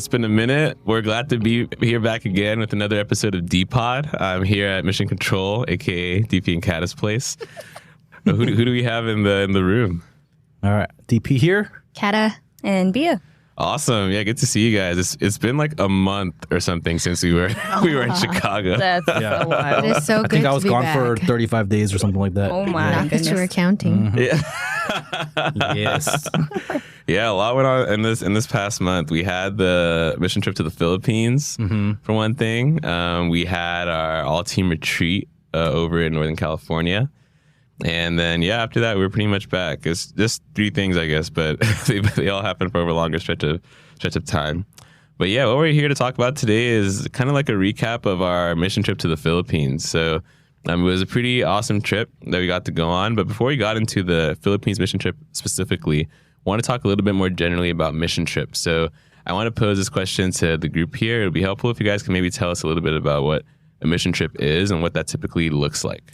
It's been a minute. We're glad to be here back again with another episode of D-Pod. I'm here at Mission Control, aka DP and Cata's place. Who do we have in the room? All right, DP here. Cata and Bia. Awesome. Yeah, good to see you guys. It's been like a month or something since we were in Chicago. That's so wild. It is so good I think I was to be gone back. for 35 days or something like that. Oh my goodness. You were counting. Mm-hmm. Yeah. Yes. Yeah, a lot went on in this past month. We had the mission trip to the Philippines, for one thing. We had our all-team retreat over in Northern California. And then, yeah, after that, we were pretty much back. It's just 3 things, I guess, but they all happened for over a longer stretch of time. But yeah, what we're here to talk about today is kind of like a recap of our mission trip to the Philippines. So it was a pretty awesome trip that we got to go on. But before we got into the Philippines mission trip specifically, I want to talk a little bit more generally about mission trips. So I want to pose this question to the group here. It would be helpful if you guys can maybe tell us a little bit about what a mission trip is and what that typically looks like.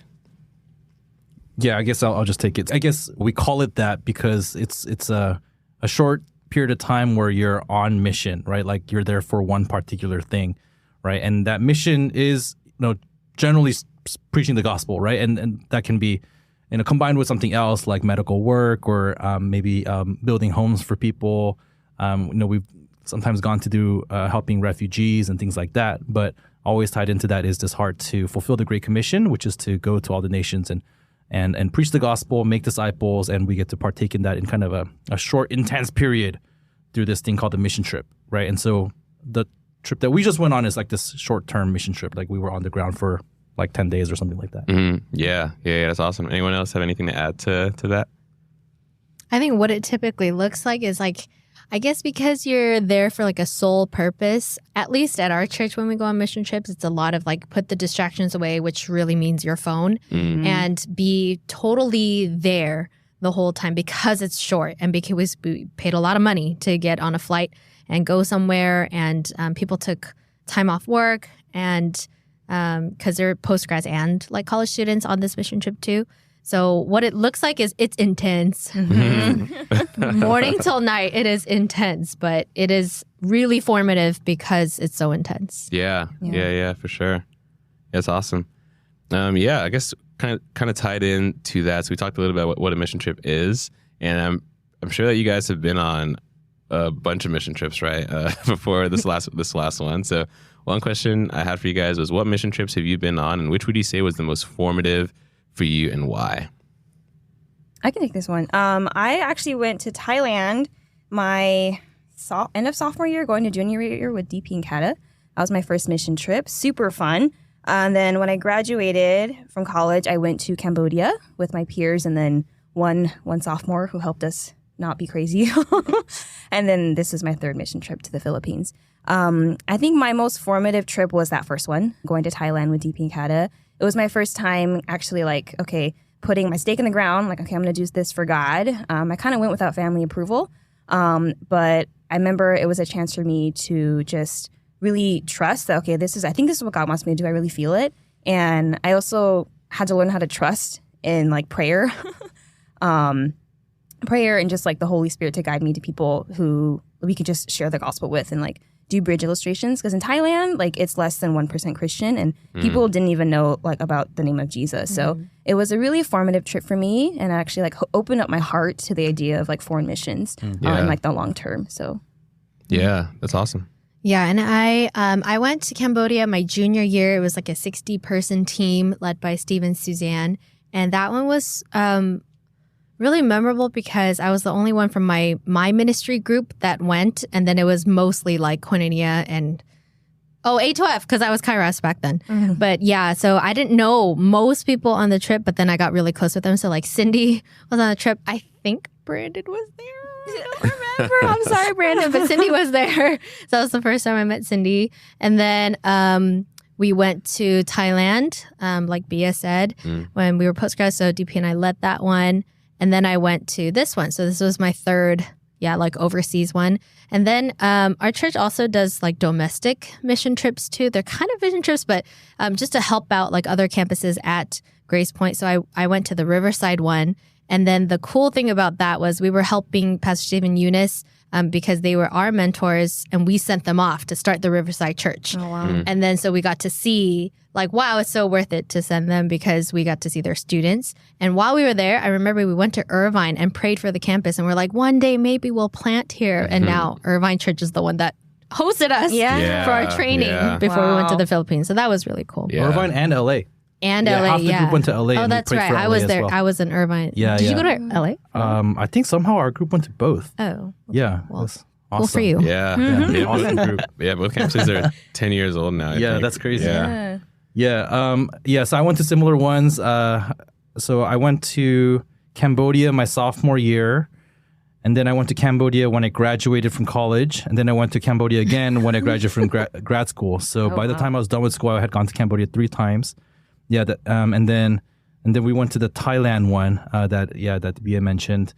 Yeah, I guess I'll just take it. I guess we call it that because it's a short period of time where you're on mission, right? Like you're there for one particular thing, right? And that mission is, generally preaching the gospel, right? And that can be, combined with something else like medical work or maybe building homes for people. We've sometimes gone to do helping refugees and things like that. But always tied into that is this heart to fulfill the Great Commission, which is to go to all the nations and preach the gospel, make disciples, and we get to partake in that in kind of a short, intense period through this thing called the mission trip, right? And so the trip that we just went on is like this short-term mission trip. Like we were on the ground for like 10 days or something like that. Mm-hmm. Yeah, that's awesome. Anyone else have anything to add to that? I think what it typically looks like is like, I guess because you're there for like a sole purpose, at least at our church when we go on mission trips, it's a lot of like put the distractions away, which really means your phone, and be totally there the whole time because it's short and because we paid a lot of money to get on a flight and go somewhere, and people took time off work and because they're postgrads and like college students on this mission trip too. So what it looks like is it's intense. Morning till night, it is intense, but it is really formative because it's so intense. Yeah, for sure. That's awesome. I guess kind of tied into that. So we talked a little bit about what a mission trip is, and I'm sure that you guys have been on a bunch of mission trips, right? Before this last one. So one question I had for you guys was, what mission trips have you been on, and which would you say was the most formative for you and why? I can take this one. I actually went to Thailand my end of sophomore year, going to junior year with DP and Cata. That was my first mission trip. Super fun. And then when I graduated from college, I went to Cambodia with my peers and then one sophomore who helped us not be crazy. And then this is my third mission trip to the Philippines. I think my most formative trip was that first one, going to Thailand with DP and Cata. It was my first time actually putting my stake in the ground, like, okay, I'm going to do this for God. I kind of went without family approval. But I remember it was a chance for me to just really trust that, okay, I think this is what God wants me to do. I really feel it. And I also had to learn how to trust in like prayer, prayer and just like the Holy Spirit to guide me to people who we could just share the gospel with and like do bridge illustrations, because in Thailand, like it's less than 1% Christian and people didn't even know like about the name of Jesus. So it was a really formative trip for me, and actually like opened up my heart to the idea of like foreign missions in like the long term. So yeah, that's awesome. Yeah, and I went to Cambodia my junior year. It was like a 60-person team led by Steve and Suzanne, and that one was really memorable because I was the only one from my ministry group that went, and then it was mostly like Koinonia and A2F because I was Kairos back then. But yeah, so I didn't know most people on the trip, but then I got really close with them. So like Cindy was on the trip. I think Brandon was there. I don't remember. I'm sorry, Brandon, but Cindy was there. So that was the first time I met Cindy. And then we went to Thailand, like Bia said, when we were postgrad. So DP and I led that one. And then I went to this one. So this was my third, like overseas one. And then our church also does like domestic mission trips too. They're kind of mission trips, but just to help out like other campuses at Grace Point. So I went to the Riverside one. And then the cool thing about that was we were helping Pastor Steve and Eunice because they were our mentors and we sent them off to start the Riverside Church. Oh, wow. And then so we got to see like, wow, it's so worth it to send them because we got to see their students. And while we were there, I remember we went to Irvine and prayed for the campus. And we're like, one day maybe we'll plant here. And now Irvine Church is the one that hosted us for our training before we went to the Philippines. So that was really cool. Yeah. Irvine and LA. And Yeah, LA, half the group went to LA Oh, and we that's prayed right. for I LA was as there. well. I was in Irvine. Yeah, Did you yeah. go to LA? I think somehow our group went to both. Oh, Yeah. well, it was cool awesome. for you. Yeah. Yeah, Awesome group. both campuses are 10 years old now. I Yeah, think. that's crazy. Yeah. Yeah. So I went to similar ones. So I went to Cambodia my sophomore year. And then I went to Cambodia when I graduated from college. And then I went to Cambodia again when I graduated from grad school. So by the time I was done with school, I had gone to Cambodia 3 times. Yeah. And then we went to the Thailand one that Bia mentioned,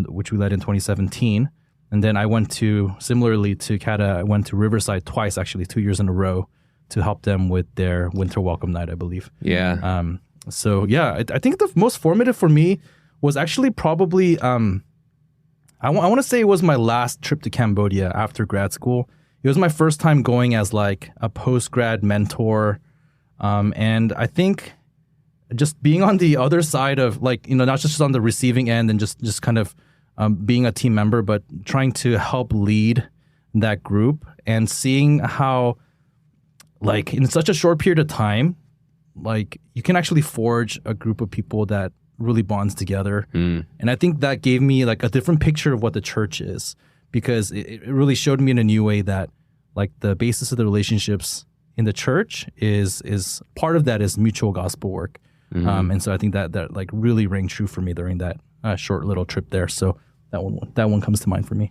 which we led in 2017. And then I went similarly to Cata, I went to Riverside twice, actually 2 years in a row, to help them with their winter welcome night, I believe. Yeah. So yeah, I think the most formative for me was actually probably, I want to say it was my last trip to Cambodia after grad school. It was my first time going as like a post-grad mentor. And I think just being on the other side of like, not just on the receiving end and just kind of being a team member, but trying to help lead that group and seeing how like in such a short period of time, like you can actually forge a group of people that really bonds together. And I think that gave me like a different picture of what the church is, because it really showed me in a new way that like the basis of the relationships in the church is part of that is mutual gospel work. And so I think that like really rang true for me during that short little trip there. So that one comes to mind for me.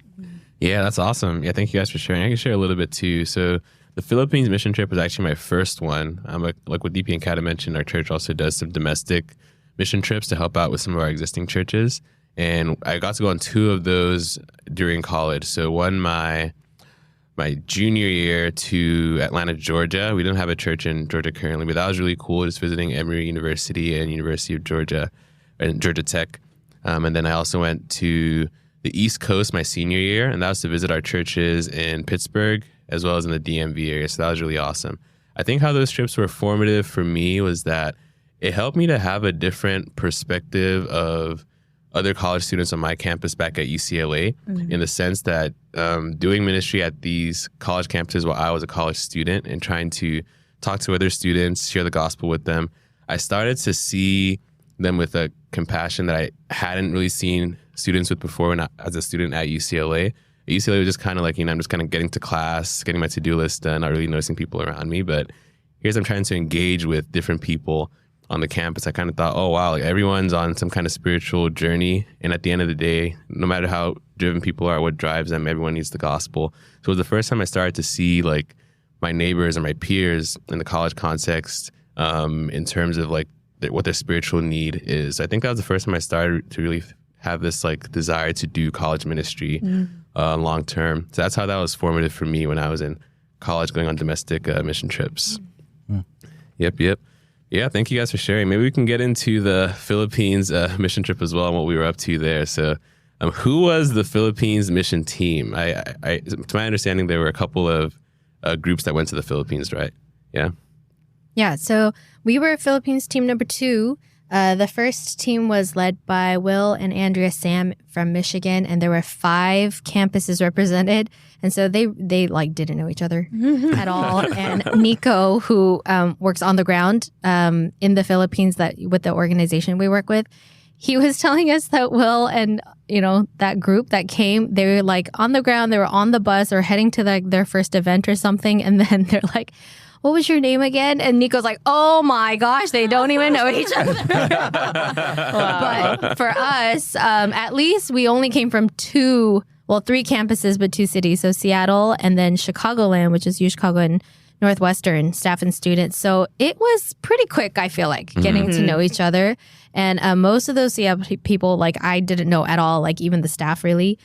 Yeah, that's awesome. Yeah, thank you guys for sharing. I can share a little bit too. So the Philippines mission trip was actually my first one. Like what DP and Cata mentioned, our church also does some domestic mission trips to help out with some of our existing churches. And I got to go on 2 of those during college. So one, my junior year to Atlanta, Georgia. We don't have a church in Georgia currently, but that was really cool, just visiting Emory University and University of Georgia and Georgia Tech. And then I also went to the East Coast my senior year, and that was to visit our churches in Pittsburgh as well as in the DMV area. So that was really awesome. I think how those trips were formative for me was that it helped me to have a different perspective of other college students on my campus back at UCLA, in the sense that doing ministry at these college campuses while I was a college student and trying to talk to other students, share the gospel with them, I started to see them with a compassion that I hadn't really seen students with before when as a student at UCLA. At UCLA was just kind of like, I'm just kind of getting to class, getting my to-do list done, not really noticing people around me. But here's I'm trying to engage with different people on the campus. I kind of thought, oh, wow, like everyone's on some kind of spiritual journey. And at the end of the day, no matter how driven people are, what drives them, everyone needs the gospel. So it was the first time I started to see like my neighbors and my peers in the college context in terms of like what their spiritual need is. I think that was the first time I started to really have this like desire to do college ministry long term. So that's how that was formative for me when I was in college, going on domestic mission trips. Yep. Yeah, thank you guys for sharing. Maybe we can get into the Philippines mission trip as well and what we were up to there. So who was the Philippines mission team? To my understanding, there were a couple of groups that went to the Philippines, right? Yeah. Yeah, so we were Philippines team number 2. The first team was led by Will and Andrea Sam from Michigan, and there were 5 campuses represented. And so they like didn't know each other at all. And Nico, who works on the ground in the Philippines with the organization we work with, he was telling us that Will and that group that came, they were like on the ground, they were on the bus or heading to their first event or something, and then they're like, what was your name again? And Nico's like, oh my gosh, they don't even know each other. But for us, at least we only came from 3 campuses, but 2 cities. So Seattle and then Chicagoland, which is UChicago and Northwestern staff and students. So it was pretty quick, I feel like, getting to know each other. And most of those Seattle people, like I didn't know at all, like even the staff really.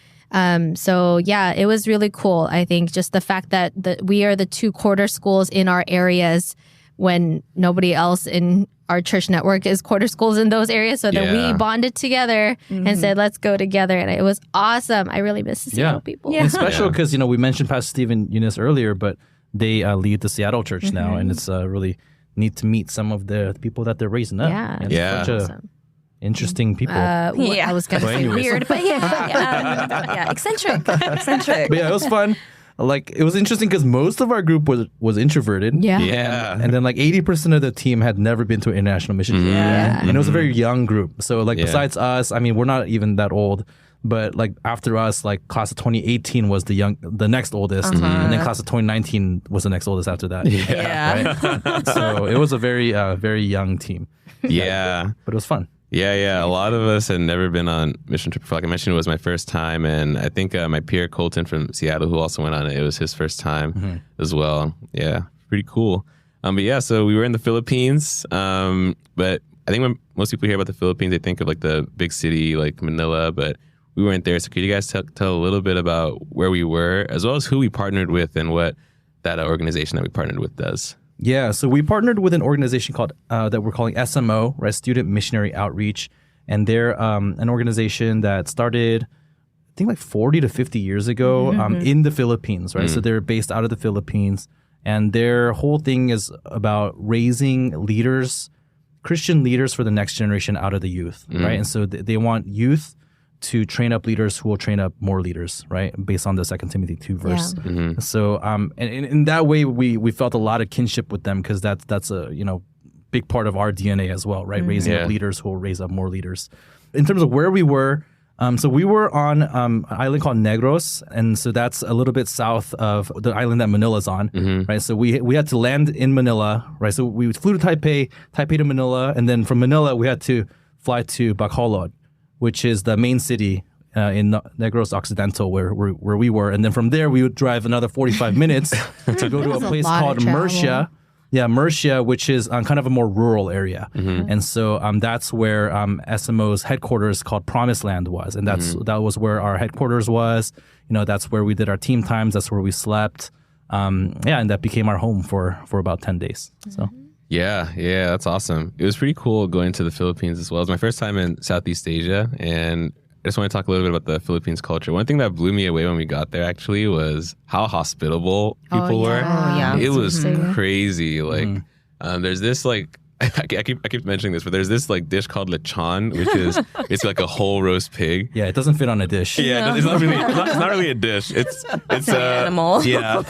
So yeah, it was really cool. I think just the fact that we are the 2 quarter schools in our areas when nobody else in our church network is quarter schools in those areas. So then we bonded together and said, let's go together. And it was awesome. I really miss the Seattle people. Yeah. It's special because, we mentioned Pastor Steve and Eunice earlier, but they lead the Seattle church now. And it's really neat to meet some of the people that they're raising up. Yeah. And such awesome. Interesting people. I was going to say weird, but eccentric. But yeah, it was fun. Like, it was interesting because most of our group was introverted. Yeah. And then like 80% of the team had never been to an international mission. And it was a very young group. So like besides us, I mean, we're not even that old. But like after us, like class of 2018 was the next oldest, and then class of 2019 was the next oldest after that. Right? So it was a very very young team. Yeah, but it was fun. Yeah. A lot of us had never been on mission trip. Like I mentioned, it was my first time, and I think my peer Colton from Seattle, who also went on it, it was his first time as well. Yeah, pretty cool. But yeah, so we were in the Philippines. But I think when most people hear about the Philippines, they think of like the big city like Manila, but we weren't there. So could you guys tell a little bit about where we were, as well as who we partnered with and what that organization that we partnered with does? Yeah, so we partnered with an organization called that we're calling SMO, right? Student Missionary Outreach, and they're an organization that started, I think, like 40 to 50 years ago in the Philippines, right? So they're based out of the Philippines, and their whole thing is about raising leaders, Christian leaders for the next generation out of the youth, right? And so they want youth to train up leaders who will train up more leaders, right? Based on the 2 Timothy 2 verse. So, and in that way, we felt a lot of kinship with them because that's a big part of our DNA as well, right? Raising up leaders who will raise up more leaders. In terms of where we were, so we were on an island called Negros, and so that's a little bit south of the island that Manila's on, right? So we had to land in Manila, right? So we flew to Taipei to Manila, and then from Manila we had to fly to Bacolod, which is the main city in Negros Occidental where we were. And then from there, we would drive another 45 minutes to go to a place called Murcia. Yeah, Murcia, which is kind of a more rural area. And so that's where SMO's headquarters called Promised Land was. And that was where our headquarters was. That's where we did our team times. That's where we slept. And that became our home for about 10 days. So. Yeah, that's awesome. It was pretty cool going to the Philippines as well. It was my first time in Southeast Asia, and I just want to talk a little bit about the Philippines culture. One thing that blew me away when we got there actually was how hospitable people were. It was crazy. Like, there's this like I keep mentioning this, but there's this like dish called lechon, which is it's like a whole roast pig. Yeah, it doesn't fit on a dish. Yeah, it's not really a dish. It's an animal. Yeah.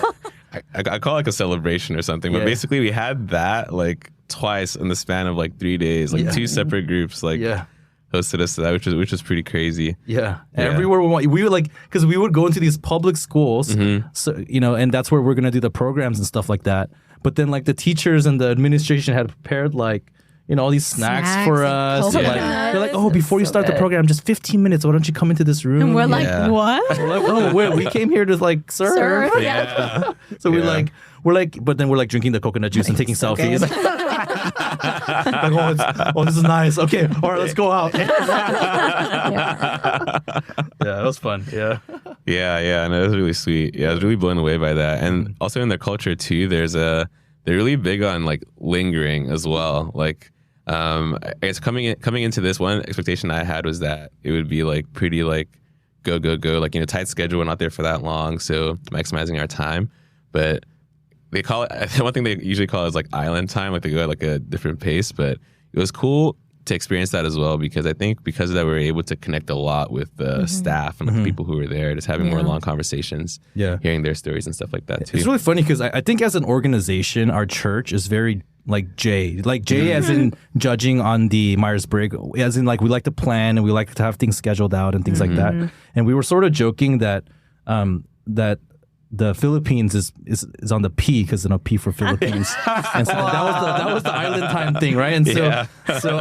I call it like a celebration or something, but basically we had that like twice in the span of like 3 days, like two separate groups hosted us to that, which was pretty crazy. Yeah. Everywhere we would like, because we would go into these public schools, so and that's where we're gonna do the programs and stuff like that. But then like the teachers and the administration had prepared like all these snacks for us. They're like, oh, before you start the program, just 15 minutes. Why don't you come into this room? And we're like, what? We're like, oh, wait, we came here to like serve. So we're like, but then we're like drinking the coconut juice and taking selfies. Like, this is nice. Okay, all right, let's go out. Yeah, it was fun. Yeah, and it was really sweet. Yeah, I was really blown away by that. And also in their culture too, they're really big on like lingering as well. Like, I guess coming into this, one expectation I had was that it would be like pretty like go, like tight schedule. We're not there for that long, so maximizing our time. But they call it, one thing they usually call it is like island time, like they go at like a different pace. But it was cool to experience that as well, because I think because of that we were able to connect a lot with the staff and like the people who were there, just having more long conversations, hearing their stories and stuff like that too. It's really funny because I think as an organization, our church is very like J as in judging on the Myers-Briggs, as in like we like to plan and we like to have things scheduled out and things like that. And we were sort of joking that that the Philippines is on the P because P for Philippines, and so that was the island time thing, right? And so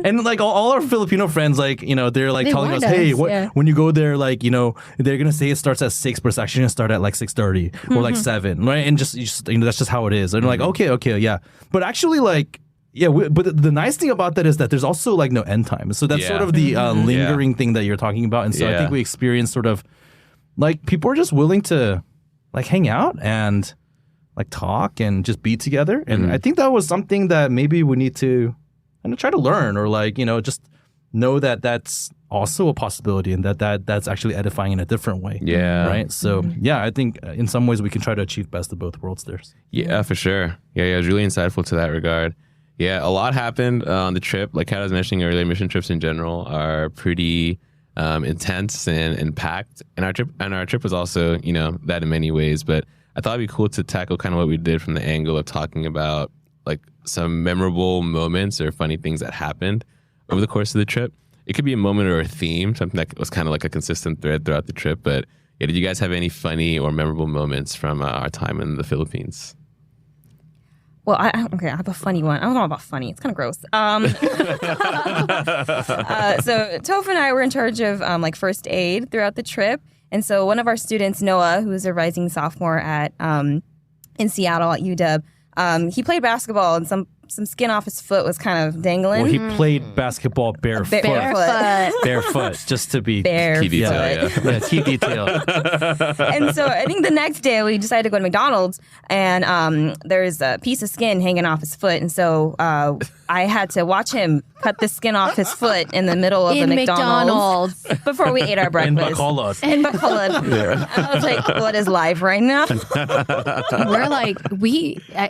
and like all our Filipino friends, like they're like telling us, hey, when you go there, like they're gonna say it starts at 6, but it's actually gonna start at like 6:30 or like 7, right? And just that's just how it is. And they're like, okay, yeah, but actually like. Yeah, but the nice thing about that is that there's also like no end time. So that's sort of the lingering thing that you're talking about. And so I think we experienced sort of like people are just willing to like hang out and like talk and just be together. And I think that was something that maybe we need to and try to learn, or like, just know that that's also a possibility, and that's actually edifying in a different way. Yeah. Right. So yeah, I think in some ways we can try to achieve best of both worlds there. Yeah, for sure. Yeah, it was really insightful to that regard. Yeah, a lot happened on the trip. Like I was mentioning earlier, mission trips in general are pretty intense and packed. And our trip was also, that in many ways. But I thought it'd be cool to tackle kind of what we did from the angle of talking about like some memorable moments or funny things that happened over the course of the trip. It could be a moment or a theme, something that was kind of like a consistent thread throughout the trip. But yeah, did you guys have any funny or memorable moments from our time in the Philippines? Well, I have a funny one. I don't know about funny. It's kind of gross. So Toph and I were in charge of like first aid throughout the trip. And so one of our students, Noah, who is a rising sophomore at in Seattle at UW, he played basketball and some skin off his foot was kind of dangling. Well, he played basketball barefoot. Barefoot, just to be barefoot. Key detail, yeah, key detail. And so I think the next day we decided to go to McDonald's, and there's a piece of skin hanging off his foot, and so I had to watch him cut the skin off his foot in the middle of the McDonald's before we ate our breakfast. In Bacolod. Yeah. I was like, what is live right now? We're like,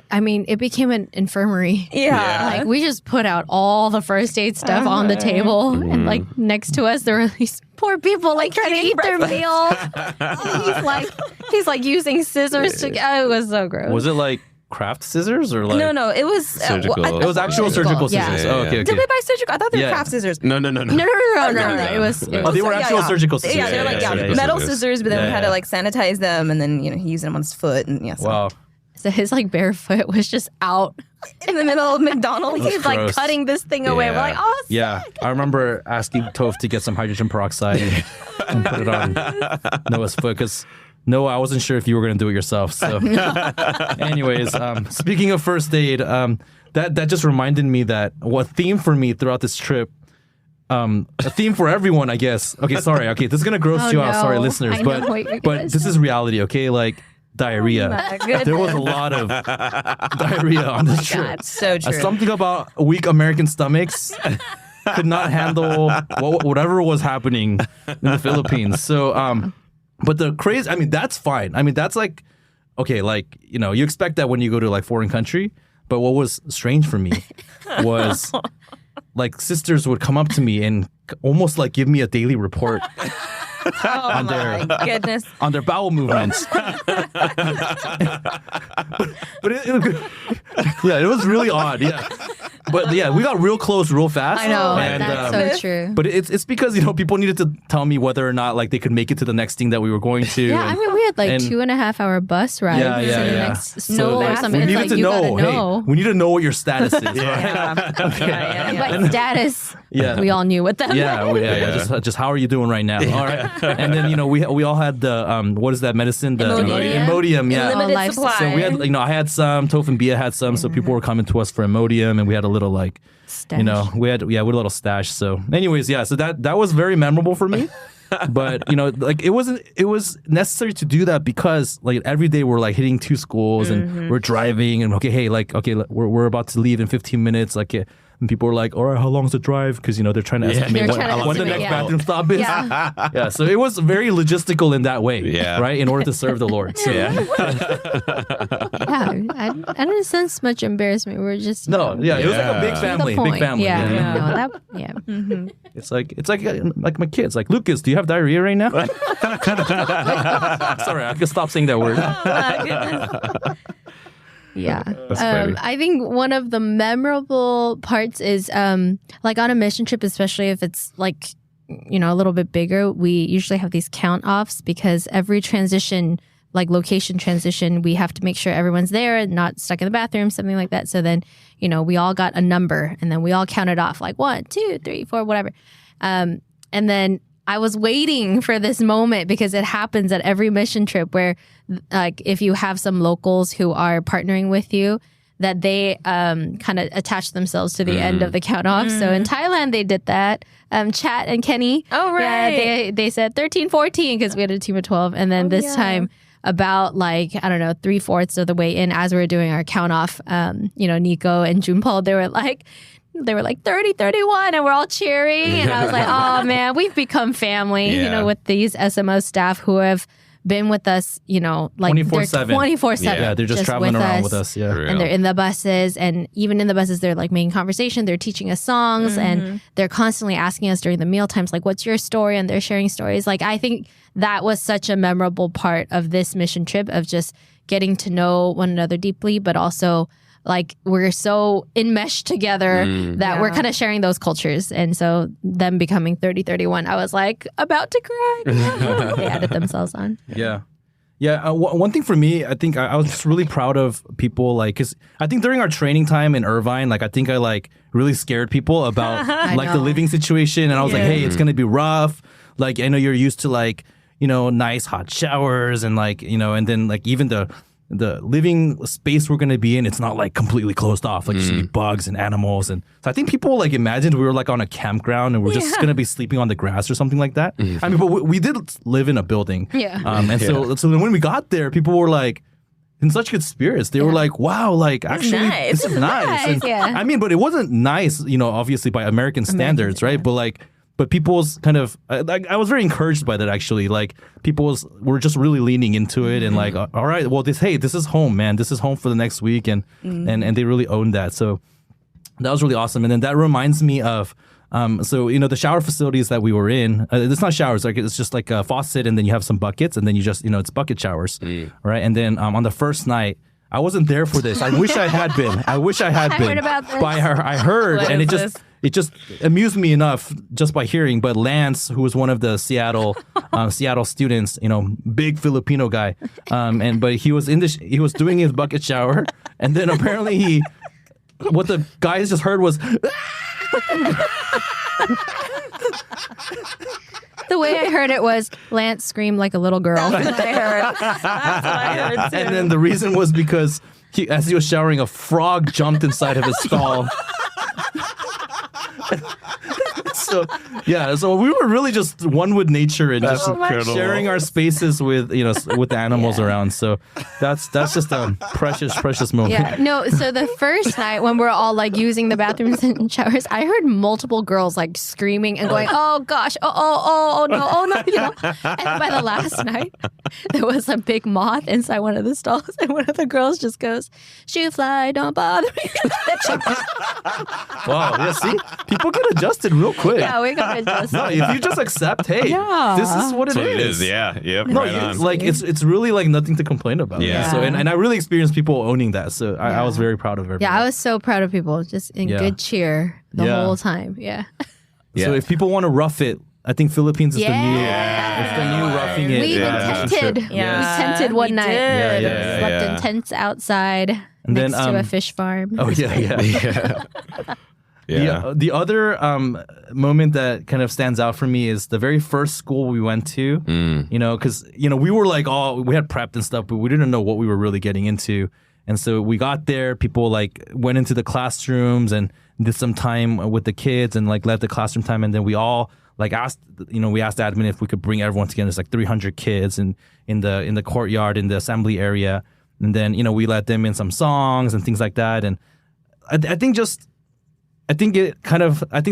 I mean, it became an infirmary. Yeah. Like, we just put out all the first aid stuff on the table. And, like, next to us, there were these poor people, like, trying to eat their meal. he's like using scissors to... Oh, it was so gross. Was it, like, craft scissors or like... No, it was... surgical. It was actual surgical scissors. Yeah. Oh, okay. Did we buy surgical? I thought they were craft scissors. No. No. It was They were actual surgical scissors. Yeah, they were like metal scissors, but then we had to like sanitize them, and then he used them on his foot, and yeah. So. Wow. So his like bare foot was just out in the middle of McDonald's. He's like gross. cutting this thing away. Yeah. We're like, oh, sick. Yeah, I remember asking Toph to get some hydrogen peroxide and put it on Noah's foot because Noah, I wasn't sure if you were going to do it yourself. So, anyways, speaking of first aid, that just reminded me that what theme for me throughout this trip. A theme for everyone, I guess. Okay, sorry. Okay, this is gonna gross you out. Sorry, listeners, but this is reality. Okay, like diarrhea. There was a lot of diarrhea on this trip. God, so true. Something about weak American stomachs could not handle whatever was happening in the Philippines. So, but the crazy. I mean, that's fine. I mean, that's like okay, like you expect that when you go to like foreign country. But what was strange for me was. Like sisters would come up to me and almost like give me a daily report on their goodness on their bowel movements. but it was really odd. Yeah, but yeah, we got real close real fast. I know, and, that's so true. But it's because people needed to tell me whether or not like they could make it to the next thing that we were going to. Yeah, I mean we had like 2.5 hour bus ride to the next school or something. We needed like, to know. Hey, we need to know what your status is. Right? But status. Yeah, we all knew what that. Yeah. Just how are you doing right now? All right, and then we all had the what is that medicine? The Imodium. Yeah, limited supply. So we had I had some. Toph and Bia had some. So people were coming to us for Imodium, and we had a little like stash. We had a little stash. So anyways, yeah. So that was very memorable for me. But like it was necessary to do that because like every day we're like hitting 2 schools and we're driving and we're about to leave in 15 minutes like. And people were like, all right, how long is the drive? Because, they're trying to estimate when the next bathroom stop is. Yeah, so it was very logistical in that way, right? In order to serve the Lord. So. I didn't sense much embarrassment. We were just... it was like a big family. Big family. It's like my kids. Like, Lucas, do you have diarrhea right now? Sorry, I can stop saying that word. Oh, my goodness. Yeah. I think one of the memorable parts is like on a mission trip, especially if it's like, a little bit bigger, we usually have these count offs because every transition, like location transition, we have to make sure everyone's there and not stuck in the bathroom, something like that. So then, we all got a number and then we all counted off like 1, 2, 3, 4, whatever. And then I was waiting for this moment because it happens at every mission trip where like if you have some locals who are partnering with you, that they kind of attach themselves to the end of the count off. So in Thailand, they did that. Chat and Kenny. Oh, right. Yeah, they said 13, 14 because we had a team of 12. And then this time, about like, I don't know, 3/4 of the way in as we were doing our count off, Nico and Junpol, they were like 30, 31, and we're all cheering. And I was like, oh man, we've become family, with these SMO staff who have been with us, like 24/7. 24/7. Yeah, they're just traveling around with us. Yeah. And they're in the buses, and even in the buses, they're like making conversation. They're teaching us songs, and they're constantly asking us during the meal times, like, what's your story? And they're sharing stories. Like, I think that was such a memorable part of this mission trip of just getting to know one another deeply, but also like we're so enmeshed together that we're kind of sharing those cultures. And so them becoming 30, 31, I was like about to cry. They added themselves on. Yeah. Yeah. One thing for me, I think I was just really proud of people, like, because I think during our training time in Irvine, like, I think I like really scared people about like the living situation. And I was like, hey, it's going to be rough. Like, I know you're used to like, nice hot showers and like, and then like even the living space we're going to be in, it's not like completely closed off. Like there's going to be bugs and animals. And so I think people like imagined we were like on a campground and we're just going to be sleeping on the grass or something like that. I mean, but we did live in a building. Yeah. So when we got there, people were like in such good spirits. They were like, wow, like actually nice. this is nice. And, I mean, but it wasn't nice, obviously by American standards, right? But people's kind of, I was very encouraged by that actually. Like were just really leaning into it and like, all right, well, this is home, man. This is home for the next week. And they really owned that. So that was really awesome. And then that reminds me of, the shower facilities that we were in, it's not showers, like it's just like a faucet and then you have some buckets and then you just, it's bucket showers, right? And then on the first night, I wasn't there for this. I wish I had been. I heard about this. But I heard, and it just amused me enough just by hearing. But Lance, who was one of the Seattle students, big Filipino guy, but he was he was doing his bucket shower, and then apparently what the guys just heard was. The way I heard it was Lance screamed like a little girl. That's what I heard too. And then the reason was because as he was showering, a frog jumped inside of his stall. So we were really just one with nature and just sharing our spaces with with the animals around. So that's just a precious moment. Yeah. No. So the first night when we're all like using the bathrooms and showers, I heard multiple girls like screaming and going, "Oh gosh, oh no!" And by the last night, there was a big moth inside one of the stalls, and one of the girls just goes, "Shoo fly, don't bother me." Wow. Yeah. See, people get adjusted real quick. Yeah, we got adjusted. No, if you just accept, hey, this is what it is. Yeah. Yep. No, right on. like it's really like nothing to complain about. Yeah. So and I really experienced people owning that. So I was very proud of everyone. Yeah, I was so proud of people just in good cheer the whole time. Yeah. So if people want to rough it, I think Philippines is the new roughing it. We even tented. Yeah. We tented one night. Yeah. Slept in tents outside next to a fish farm. Oh yeah. Yeah. The other moment that kind of stands out for me is the very first school we went to. Because we were like we had prepped and stuff, but we didn't know what we were really getting into. And so we got there. People like went into the classrooms and did some time with the kids and like led the classroom time. And then we all like asked admin if we could bring everyone together. It's like 300 kids in the courtyard in the assembly area. And then we let them in some songs and things like that. And I think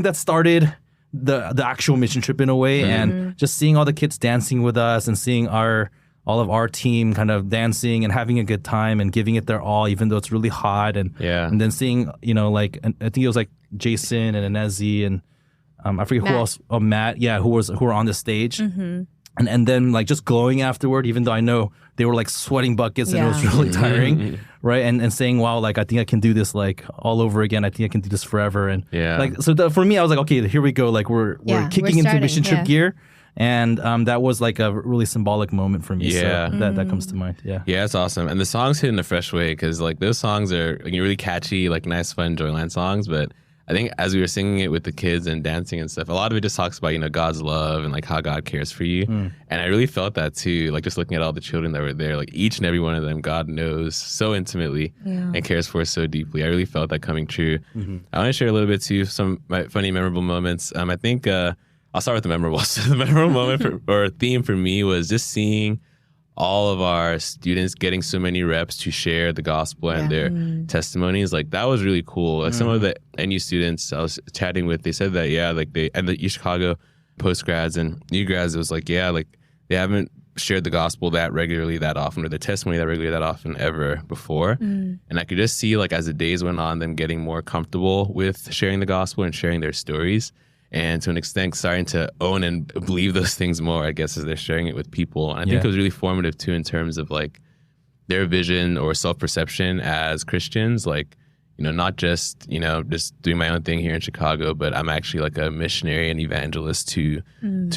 that started the actual mission trip in a way, and just seeing all the kids dancing with us and seeing all of our team kind of dancing and having a good time and giving it their all, even though it's really hot. And then seeing like I think it was like Jason and Inezi and I forget Matt. who else. Oh, Matt, who were on the stage. And then like just glowing afterward, even though I know they were like sweating buckets and it was really tiring, right? And saying, wow, like I think I can do this like all over again. I think I can do this forever. And like for me, I was like, okay, here we go. Like we're kicking into mission trip gear. And that was like a really symbolic moment for me. Yeah. So that comes to mind. Yeah. Yeah, it's awesome. And the songs hit in a fresh way because like those songs are like, really catchy, like nice, fun Joyland songs. But I think as we were singing it with the kids and dancing and stuff, a lot of it just talks about, God's love and like how God cares for you. And I really felt that too, like just looking at all the children that were there, like each and every one of them, God knows so intimately and cares for us so deeply. I really felt that coming true. I want to share a little bit too, some funny, memorable moments. I think I'll start with the memorable. So the memorable moment or theme for me was just seeing all of our students getting so many reps to share the gospel and their testimonies, like that was really cool. Like some of the NU students I was chatting with, they said that like they and the Chicago post grads and new grads, it was like like they haven't shared the gospel that regularly, that often, or their testimony that regularly, that often ever before. And I could just see like as the days went on, them getting more comfortable with sharing the gospel and sharing their stories. And to an extent, starting to own and believe those things more, I guess, as they're sharing it with people. And I think it was really formative, too, in terms of, like, their vision or self-perception as Christians. Like, not just, just doing my own thing here in Chicago, but I'm actually, like, a missionary and evangelist to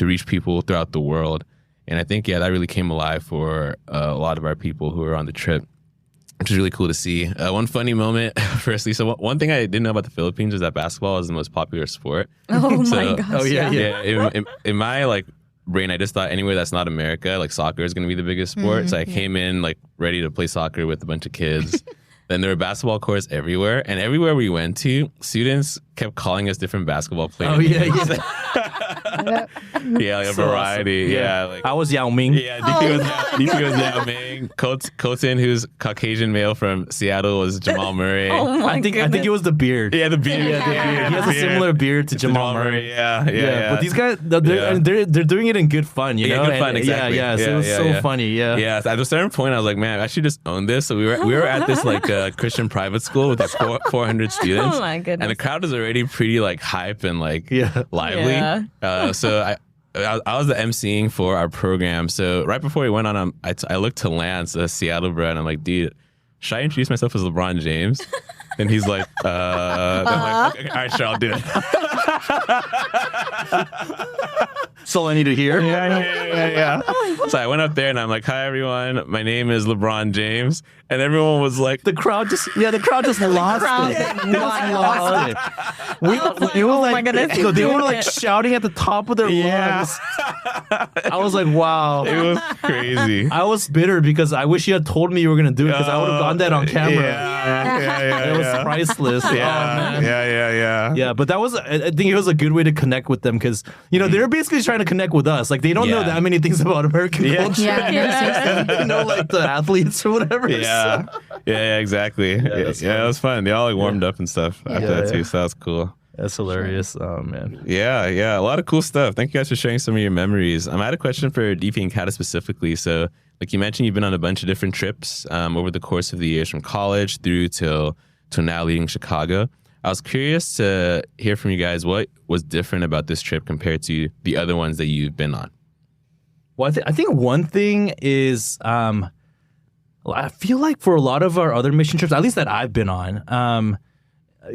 reach people throughout the world. And I think, that really came alive for a lot of our people who were on the trip, which is really cool to see. One funny moment, firstly, so one thing I didn't know about the Philippines was that basketball is the most popular sport. Oh my gosh. Oh yeah. In my like brain, I just thought anywhere that's not America, like soccer is going to be the biggest sport. So I came in like ready to play soccer with a bunch of kids. Then there were basketball courts everywhere, and everywhere we went to, students kept calling us different basketball players. Oh yeah. Yeah, like a variety. Awesome. Yeah, like I was Yao Ming. yeah, DP was Yao Ming. Colton, who's Caucasian male from Seattle, was Jamal Murray. Oh my I think it was the beard. Yeah, the beard. Yeah, the beard. He has a similar beard to Jamal Murray. Yeah. But these guys, they're doing it in good fun, you know? Yeah, good fun, exactly. Yeah. So it was so funny. Yeah. Yeah, at a certain point, I was like, man, I should just own this. So we were at this like Christian private school with like 400 students. Oh my goodness. And the crowd was already pretty like hype and like lively. Yeah. So I was the emceeing for our program. So right before we went on, I looked to Lance, a Seattle bro, and I'm like, dude, should I introduce myself as LeBron James? And he's like, I'm like, okay, all right, sure, I'll do it. That's all I need to hear. Yeah. So I went up there and I'm like, hi, everyone. My name is LeBron James. And everyone was like, The crowd just lost it. They just lost it. They were like, my goodness, they were like shouting at the top of their lungs. I was like, wow. it was crazy. I was bitter because I wish you had told me you were gonna do it because I would have gotten that on camera. Yeah. It was priceless. Oh, man. Yeah. But that was, I think it was a good way to connect with them because, they're basically trying to connect with us. Like, they don't know that many things about American culture. Yeah. Like the athletes or whatever. Yeah, exactly. That's it was fun. They all like warmed up and stuff after that too, so that was cool. That's hilarious. Oh, man. Yeah. A lot of cool stuff. Thank you guys for sharing some of your memories. I had a question for DP and Cata specifically. So, like you mentioned, you've been on a bunch of different trips over the course of the years from college through till now leading Chicago. I was curious to hear from you guys what was different about this trip compared to the other ones that you've been on. Well, I think one thing is I feel like for a lot of our other mission trips, at least that I've been on,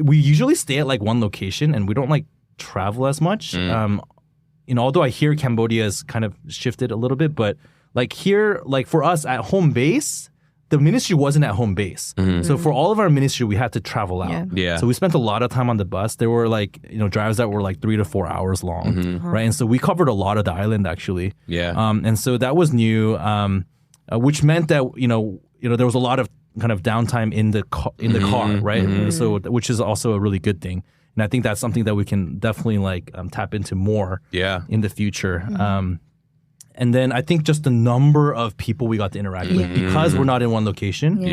we usually stay at like one location and we don't like travel as much. Although I hear Cambodia has kind of shifted a little bit, but like here, like for us at home base, the ministry wasn't at home base. So for all of our ministry, we had to travel out. Yeah. So we spent a lot of time on the bus. There were like, drives that were like 3 to 4 hours long, right? And so we covered a lot of the island actually. Yeah. And so that was new, which meant that, there was a lot of kind of downtime in the car, right? So, which is also a really good thing. And I think that's something that we can definitely like tap into more in the future. And then I think just the number of people we got to interact with because we're not in one location.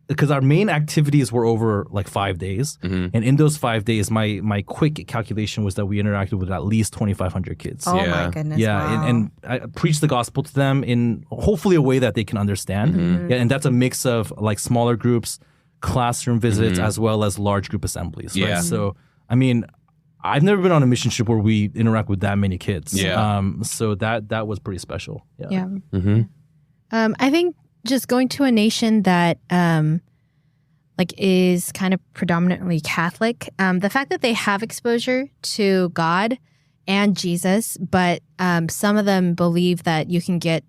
Because our main activities were over like 5 days. And in those 5 days, my quick calculation was that we interacted with at least 2,500 kids. Oh my goodness. Yeah. Wow. And I preached the gospel to them in hopefully a way that they can understand. Yeah, and that's a mix of like smaller groups, classroom visits, as well as large group assemblies. Right? So, I mean, I've never been on a mission trip where we interact with that many kids. So that was pretty special. Yeah. I think just going to a nation that like is kind of predominantly Catholic, the fact that they have exposure to God and Jesus, but some of them believe that you can get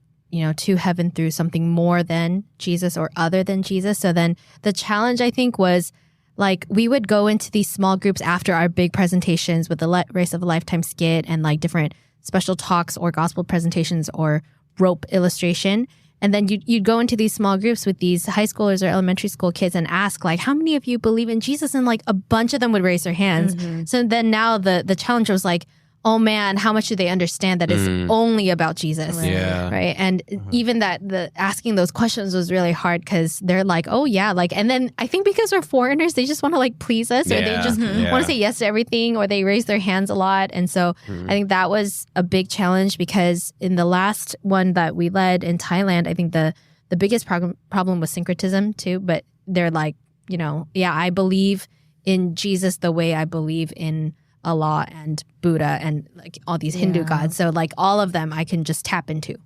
to heaven through something more than Jesus or other than Jesus. So then the challenge, I think, was like we would go into these small groups after our big presentations with the Race of a Lifetime skit and like different special talks or gospel presentations or rope illustration. And then you'd go into these small groups with these high schoolers or elementary school kids and ask, like, how many of you believe in Jesus? And like a bunch of them would raise their hands. So then now the challenge was like, oh man, how much do they understand that it's only about Jesus? Right. Yeah. Right. And even that the asking those questions was really hard because they're like, oh yeah, like, and then I think because we're foreigners, they just want to like please us, or they just want to say yes to everything, or they raise their hands a lot. And so I think that was a big challenge, because in the last one that we led in Thailand, I think the biggest problem was syncretism too. But they're like, you know, yeah, I believe in Jesus the way I believe in Allah and Buddha and like all these Hindu gods. So like all of them I can just tap into.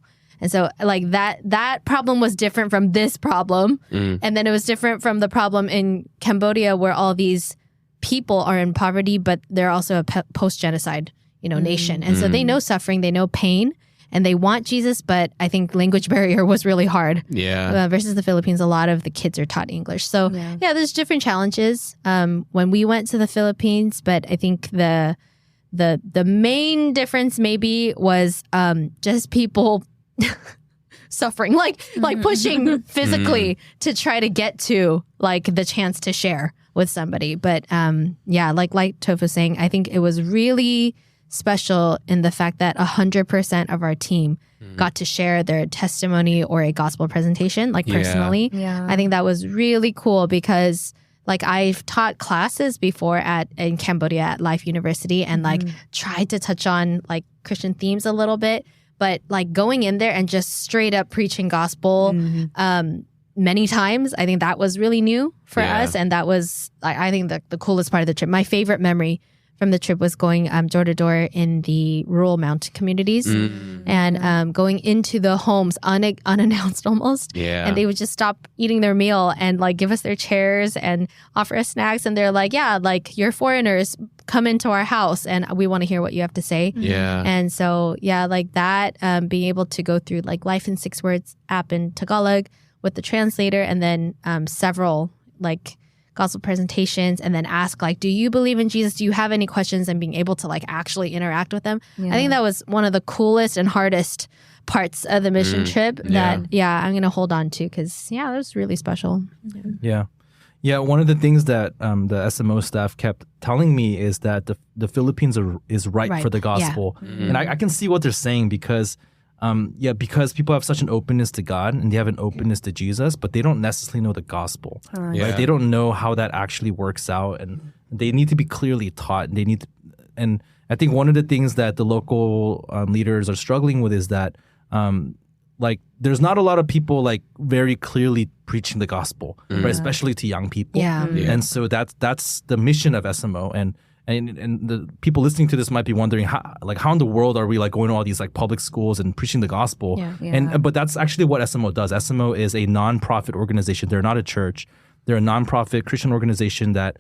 And so like that problem was different from this problem. And then it was different from the problem in Cambodia, where all these people are in poverty, but they're also a post-genocide, you know, nation. And so they know suffering, they know pain, and they want Jesus, but I think language barrier was really hard. Yeah. Versus the Philippines, a lot of the kids are taught English. So yeah, there's different challenges when we went to the Philippines. But I think the main difference maybe was just people suffering, like pushing physically to try to get to like the chance to share with somebody. But yeah, like Tofu was saying, I think it was really special in the fact that 100% of our team got to share their testimony or a gospel presentation, like personally. Yeah. I think that was really cool, because like I've taught classes before in Cambodia at Life University, and like tried to touch on like Christian themes a little bit, but like going in there and just straight up preaching gospel many times, I think that was really new for us. And that was, I think, the coolest part of the trip. My favorite memory from the trip was going door to door in the rural mountain communities and going into the homes unannounced almost. Yeah. And they would just stop eating their meal and like give us their chairs and offer us snacks. And they're like, yeah, like you're foreigners, come into our house and we want to hear what you have to say. Yeah. And so, yeah, like that, being able to go through like Life in 6 Words app in Tagalog with the translator, and then several like gospel presentations, and then ask like, do you believe in Jesus? Do you have any questions? And being able to like actually interact with them. I think that was one of the coolest and hardest parts of the mission trip that, I'm going to hold on to, because, that was really special. Yeah, one of the things that the SMO staff kept telling me is that the Philippines is ripe for the gospel. And I can see what they're saying, because because people have such an openness to God and they have an openness to Jesus, but they don't necessarily know the gospel. Right? They don't know how that actually works out, and they need to be clearly taught. And I think one of the things that the local leaders are struggling with is that like there's not a lot of people like very clearly preaching the gospel, right? Especially to young people. And so that's the mission of SMO. And the people listening to this might be wondering how in the world are we like going to all these like public schools and preaching the gospel? But that's actually what SMO does. SMO is a nonprofit organization. They're not a church. They're a nonprofit Christian organization that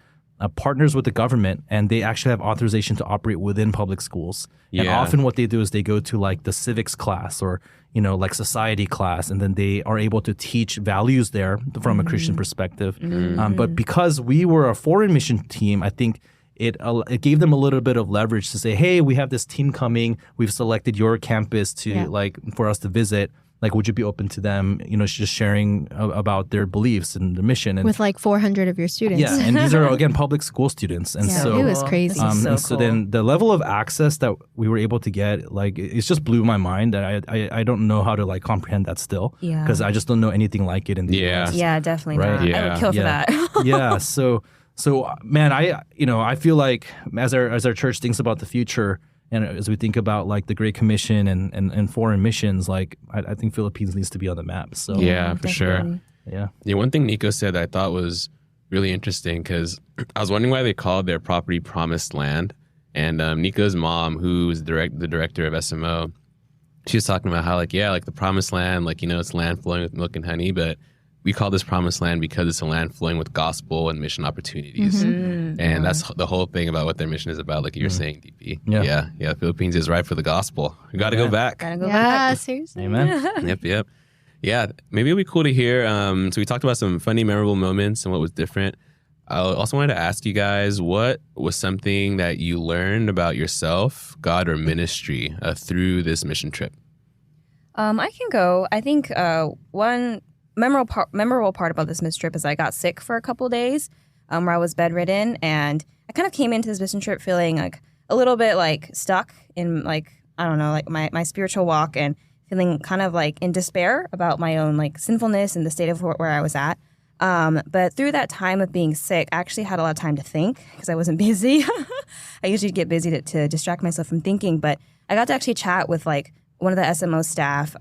partners with the government, and they actually have authorization to operate within public schools. And often what they do is they go to like the civics class or like society class, and then they are able to teach values there from a Christian perspective. But because we were a foreign mission team, I think it gave them a little bit of leverage to say, hey, we have this team coming. We've selected your campus to for us to visit. Like, would you be open to them, just sharing about their beliefs and the mission? And with like 400 of your students. Yeah, and these are, again, public school students. And so it was crazy. So then the level of access that we were able to get, like, it's just blew my mind. And I don't know how to like comprehend that still, because I just don't know anything like it in the US. Yeah, definitely right? not. I would kill for that. So man, I feel like as our church thinks about the future, and as we think about like the Great Commission and foreign missions, like I think Philippines needs to be on the map. So for sure. Yeah. One thing Nico said that I thought was really interesting, because I was wondering why they called their property Promised Land. And Nico's mom, who was the director of SMO, she was talking about how like the Promised Land, like it's land flowing with milk and honey, but we call this Promised Land because it's a land flowing with gospel and mission opportunities. And that's the whole thing about what their mission is about, like you were saying, DP. Yeah. Philippines is ripe for the gospel. We got to go back. Seriously. Amen. Yep. Yeah, maybe it'd be cool to hear. So we talked about some funny, memorable moments and what was different. I also wanted to ask you guys, what was something that you learned about yourself, God, or ministry through this mission trip? I can go. I think one memorable part about this mission trip is I got sick for a couple days, where I was bedridden, and I kind of came into this mission trip feeling like a little bit like stuck in like, I don't know, like my spiritual walk and feeling kind of like in despair about my own like sinfulness and the state of where I was at. But through that time of being sick, I actually had a lot of time to think because I wasn't busy. I usually get busy to distract myself from thinking, but I got to actually chat with like one of the SMO staff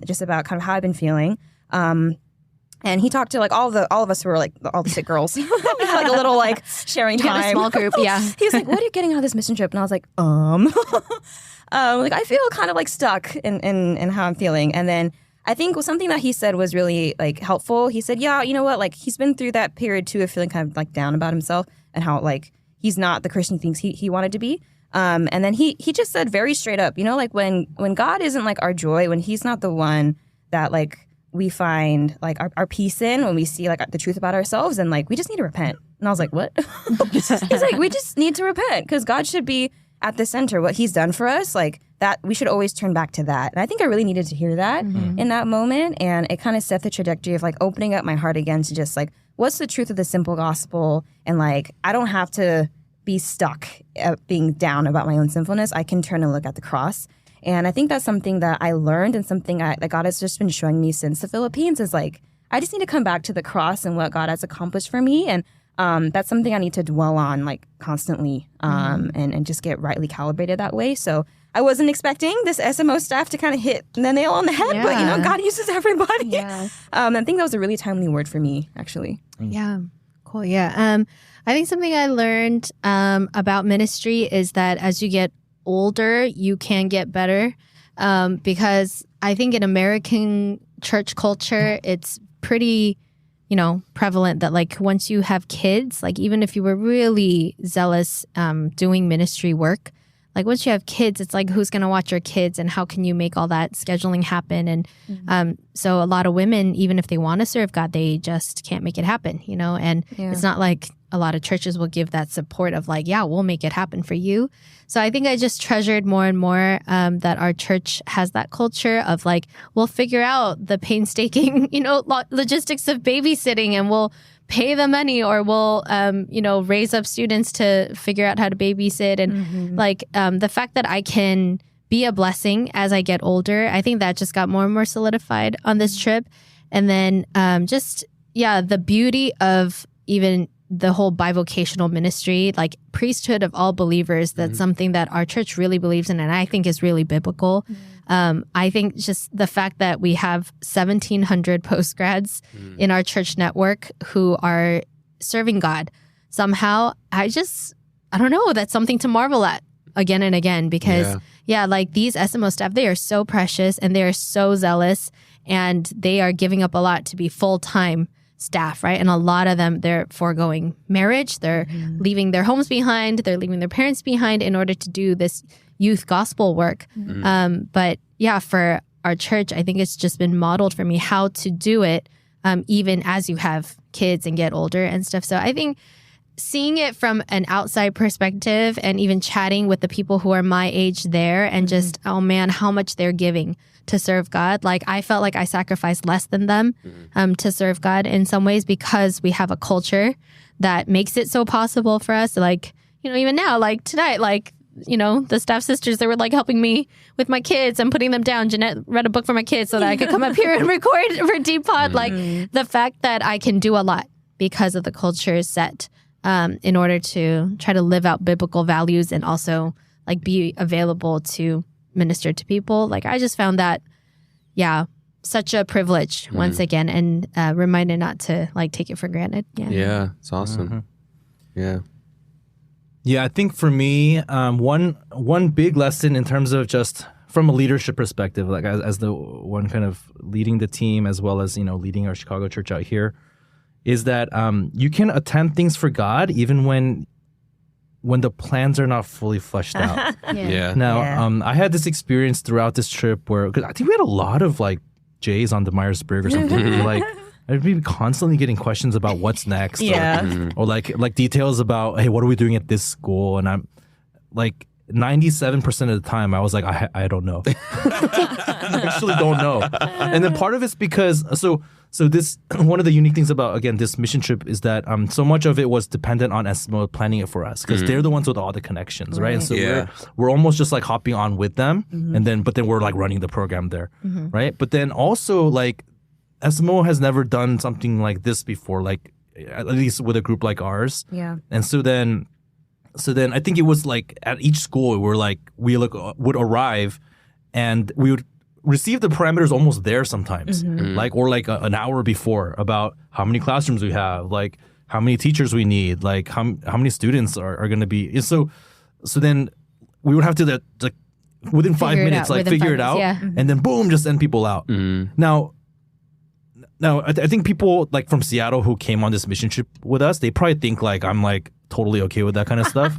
just about kind of how I've been feeling. And he talked to like all of us who were like all the sick girls. We had like a little like sharing time. A small group, yeah. He was like, "What are you getting out of this mission trip?" And I was like, like I feel kind of like stuck in how I'm feeling. And then I think something that he said was really like helpful. He said, "Yeah, you know what? Like he's been through that period too of feeling kind of like down about himself and how like he's not the Christian he thinks he wanted to be." And then he just said very straight up, you know, like when God isn't like our joy, when he's not the one that like we find like our peace in, when we see like the truth about ourselves, and like we just need to repent. And I was like, what? He's like, we just need to repent because God should be at the center. What he's done for us, like that, we should always turn back to that. And I think I really needed to hear that in that moment. And it kind of set the trajectory of like opening up my heart again to just like, what's the truth of the simple gospel? And like, I don't have to be stuck at being down about my own sinfulness. I can turn and look at the cross. And I think that's something that I learned and something that God has just been showing me since the Philippines is like, I just need to come back to the cross and what God has accomplished for me. And that's something I need to dwell on like constantly and just get rightly calibrated that way. So I wasn't expecting this SMO staff to kind of hit the nail on the head, but you know, God uses everybody. Yeah. I think that was a really timely word for me, actually. Yeah. Cool. Yeah. I think something I learned about ministry is that as you get older, you can get better because I think in American church culture, it's pretty, prevalent that like once you have kids, like even if you were really zealous doing ministry work, like once you have kids, it's like who's going to watch your kids and how can you make all that scheduling happen? And so a lot of women, even if they want to serve God, they just can't make it happen, and it's not like a lot of churches will give that support of like, yeah, we'll make it happen for you. So I think I just treasured more and more that our church has that culture of like, we'll figure out the painstaking, logistics of babysitting and we'll pay the money or we'll, raise up students to figure out how to babysit. And the fact that I can be a blessing as I get older, I think that just got more and more solidified on this trip. And then the beauty of even the whole bivocational ministry, like priesthood of all believers, that's something that our church really believes in and I think is really biblical. I think just the fact that we have 1,700 postgrads in our church network who are serving God somehow, I don't know, that's something to marvel at again and again because like these SMO staff, they are so precious and they are so zealous and they are giving up a lot to be full-time staff, right? And a lot of them, they're foregoing marriage, they're leaving their homes behind, they're leaving their parents behind in order to do this youth gospel work. But yeah, for our church, I think it's just been modeled for me how to do it even as you have kids and get older and stuff. So I think seeing it from an outside perspective and even chatting with the people who are my age there and just, oh man, how much they're giving to serve God. Like I felt like I sacrificed less than them to serve God in some ways because we have a culture that makes it so possible for us. Like, even now, like tonight, like, the staff sisters, they were like helping me with my kids and putting them down. Jeanette read a book for my kids so that I could come up here and record for Deep Pod. Like the fact that I can do a lot because of the culture set in order to try to live out biblical values and also like be available to minister to people. Like I just found that, such a privilege once again and reminded not to like take it for granted. Yeah, it's awesome. Yeah, I think for me, one big lesson in terms of just from a leadership perspective, like as the one kind of leading the team as well as, leading our Chicago church out here, is that you can attend things for God even when the plans are not fully fleshed out. Now, I had this experience throughout this trip where, because I think we had a lot of like J's on the Myers-Briggs or something. Like, I'd be constantly getting questions about what's next. Or like details about, hey, what are we doing at this school? And I'm like 97% of the time I was like, I don't know. I actually don't know. And then part of it's because, so So this one of the unique things about again this mission trip is that so much of it was dependent on SMO planning it for us because they're the ones with all the connections, right? And so we're almost just like hopping on with them, and then we're like running the program there, right? But then also like SMO has never done something like this before, like at least with a group like ours. Yeah. And so then I think it was like at each school we would arrive, and we would receive the parameters almost there sometimes, like an hour before about how many classrooms we have, like how many teachers we need, like how many students are going to be. And so then we would have to like within 5 minutes figure it out, and then boom, just send people out. Now I think people like from Seattle who came on this mission trip with us, they probably think like I'm like totally okay with that kind of stuff.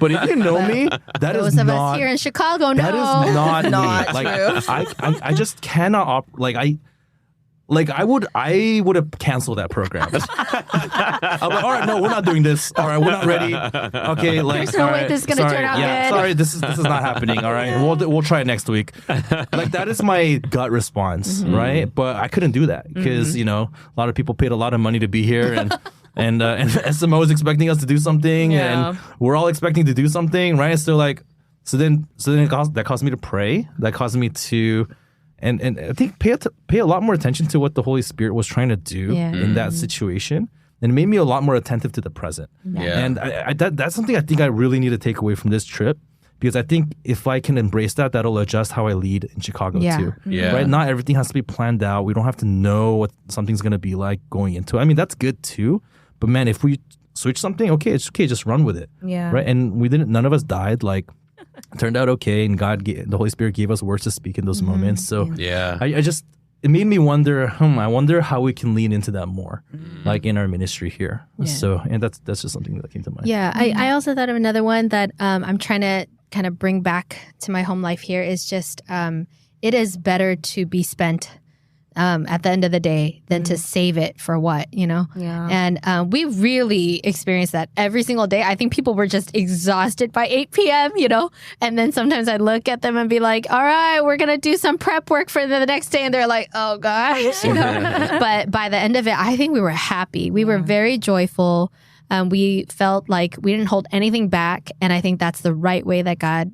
But if you know me, that is Those of not us here in Chicago, no. that is not me. Not Like I just cannot I would have canceled that program. I'm like, all right, no, we're not doing this. All right, we're not ready. Okay, like There's no way this is gonna turn out good. Sorry, this is not happening. All right, we'll try it next week. Like that is my gut response, right? But I couldn't do that because a lot of people paid a lot of money to be here, and SMO is expecting us to do something, and we're all expecting to do something, right? So then that caused me to pray. That caused me to. And I think pay a lot more attention to what the Holy Spirit was trying to do in that situation, and it made me a lot more attentive to the present. And that's something I think I really need to take away from this trip, because I think if I can embrace that, that'll adjust how I lead in Chicago too. Right? Not everything has to be planned out. We don't have to know what something's going to be like going into it. I mean, that's good too. But man, if we switch something, okay, it's okay. Just run with it. Right? And none of us died. Like, turned out okay, and the Holy Spirit gave us words to speak in those moments. So it made me wonder. I wonder how we can lean into that more, like in our ministry here. So, and that's just something that came to mind. Yeah, I also thought of another one that I'm trying to kind of bring back to my home life here is just it is better to be spent at the end of the day than to save it for what, And we really experienced that every single day. I think people were just exhausted by 8 p.m., and then sometimes I'd look at them and be like, all right, we're going to do some prep work for the next day. And they're like, oh gosh, But by the end of it, I think we were happy. We were very joyful. We felt like we didn't hold anything back. And I think that's the right way that God,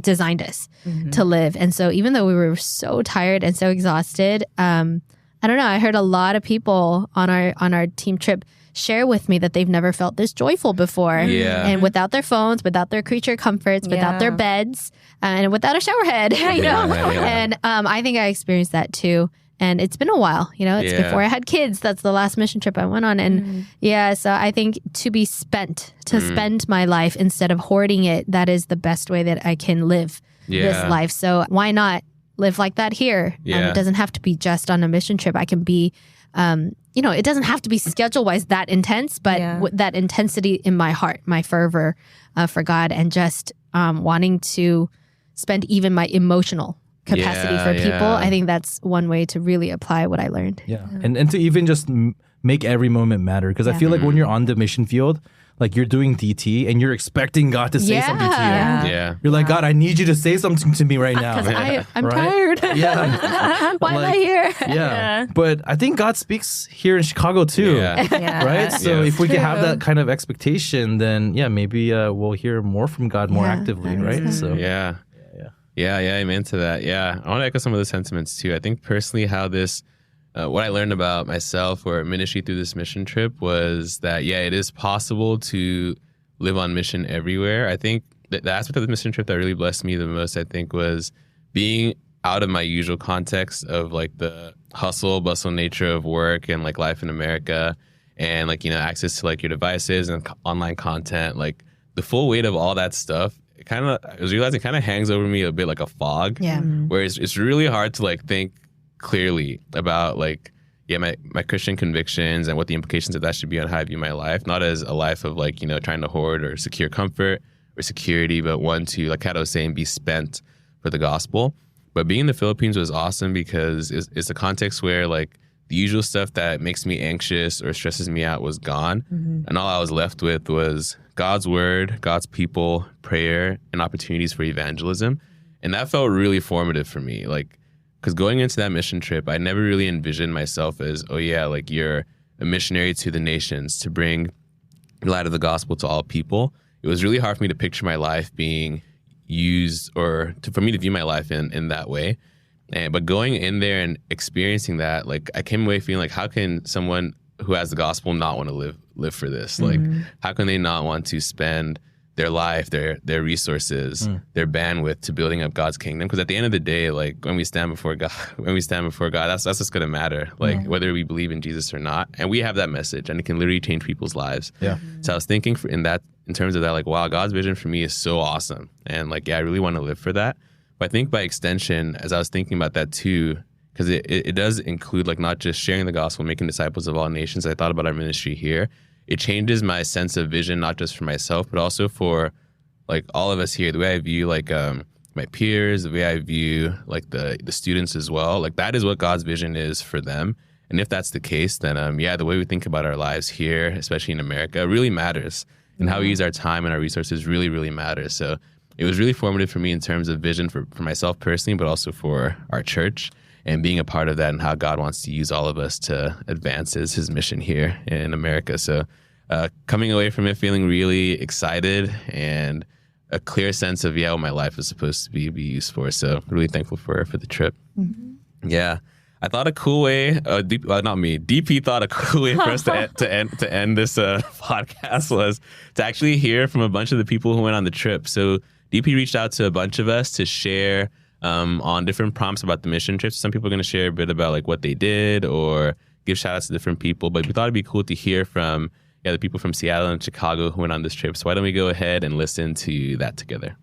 designed us to live. And so even though we were so tired and so exhausted, I don't know, I heard a lot of people on our team trip share with me that they've never felt this joyful before. And without their phones, without their creature comforts, without their beds, and without a shower head, And I think I experienced that too. And it's been a while, it's before I had kids. That's the last mission trip I went on. And so I think to spend my life instead of hoarding it, that is the best way that I can live this life. So why not live like that here? It doesn't have to be just on a mission trip. I can be, it doesn't have to be schedule-wise that intense, but with that intensity in my heart, my fervor for God, and just wanting to spend even my emotional capacity for people. I think that's one way to really apply what I learned. And to even just make every moment matter, because I feel like when you're on the mission field, like you're doing DT and you're expecting God to say something to you. You're like, God, I need you to say something to me right now. Because I'm tired. Why am I here? But I think God speaks here in Chicago too. Right? So if we can have that kind of expectation, then maybe we'll hear more from God more actively, right? So amen to that. I want to echo some of the sentiments too. I think personally how this, what I learned about myself or ministry through this mission trip was that, it is possible to live on mission everywhere. I think the aspect of the mission trip that really blessed me the most, I think, was being out of my usual context of like the hustle, bustle nature of work and like life in America, and like, access to like your devices and online content, like the full weight of all that stuff. I was realizing it kind of hangs over me a bit like a fog. Where it's really hard to like think clearly about like, my Christian convictions and what the implications of that should be on how I view my life. Not as a life of like, trying to hoard or secure comfort or security, but one to, like Cata was saying, be spent for the gospel. But being in the Philippines was awesome because it's a context where like the usual stuff that makes me anxious or stresses me out was gone. And all I was left with was God's word, God's people, prayer, and opportunities for evangelism. And that felt really formative for me. Like Because going into that mission trip, I never really envisioned myself as, oh yeah, like you're a missionary to the nations to bring the light of the gospel to all people. It was really hard for me to picture my life being used for me to view my life in that way. But going in there and experiencing that, like I came away feeling like, how can someone who has the gospel not want to live for this? Like, how can they not want to spend their life, their resources, their bandwidth to building up God's kingdom? Because at the end of the day, like when we stand before God, that's what's going to matter. Like whether we believe in Jesus or not, and we have that message, and it can literally change people's lives. Yeah. So I was thinking in terms of that, like, wow, God's vision for me is so awesome, and like, yeah, I really want to live for that. But I think by extension, as I was thinking about that too, because it does include like not just sharing the gospel, making disciples of all nations. I thought about our ministry here. It changes my sense of vision, not just for myself, but also for like all of us here, the way I view like my peers, the way I view like the students as well. Like that is what God's vision is for them. And if that's the case, then the way we think about our lives here, especially in America, really matters. And how we use our time and our resources really, really matters. So it was really formative for me in terms of vision for myself personally, but also for our church and being a part of that and how God wants to use all of us to advance his mission here in America. So coming away from it feeling really excited and a clear sense of, what my life is supposed to be used for. So really thankful for the trip. Yeah. I thought a cool way, not me, DP thought a cool way for us to end this podcast was to actually hear from a bunch of the people who went on the trip. So DP reached out to a bunch of us to share on different prompts about the mission trips. Some people are going to share a bit about like what they did or give shout outs to different people, but we thought it'd be cool to hear from the people from Seattle and Chicago who went on this trip. So why don't we go ahead and listen to that together?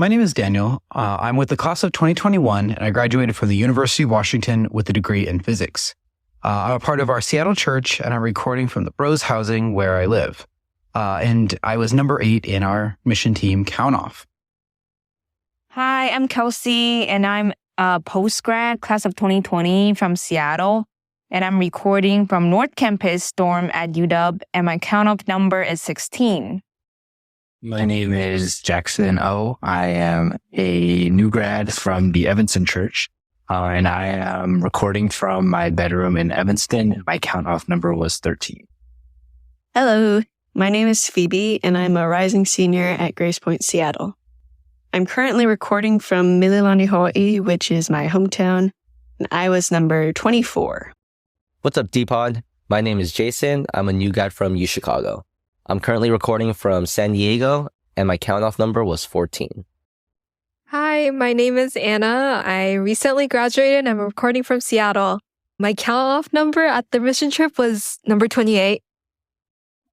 My name is Daniel. I'm with the class of 2021, and I graduated from the University of Washington with a degree in physics. I'm a part of our Seattle church, and I'm recording from the Bros housing where I live. And I was number 8 in our mission team count off. Hi, I'm Kelsey, and I'm a postgrad class of 2020 from Seattle. And I'm recording from North Campus dorm at UW, and my count-off number is 16. My name is Jackson O. I am a new grad from the Evanston Church, and I am recording from my bedroom in Evanston. My count-off number was 13. Hello, my name is Phoebe, and I'm a rising senior at Grace Point, Seattle. I'm currently recording from Mililani, Hawaii, which is my hometown, and I was number 24. What's up, D-Pod? My name is Jason. I'm a new guy from UChicago. I'm currently recording from San Diego, and my count-off number was 14. Hi, my name is Anna. I recently graduated and I'm recording from Seattle. My count-off number at the mission trip was number 28.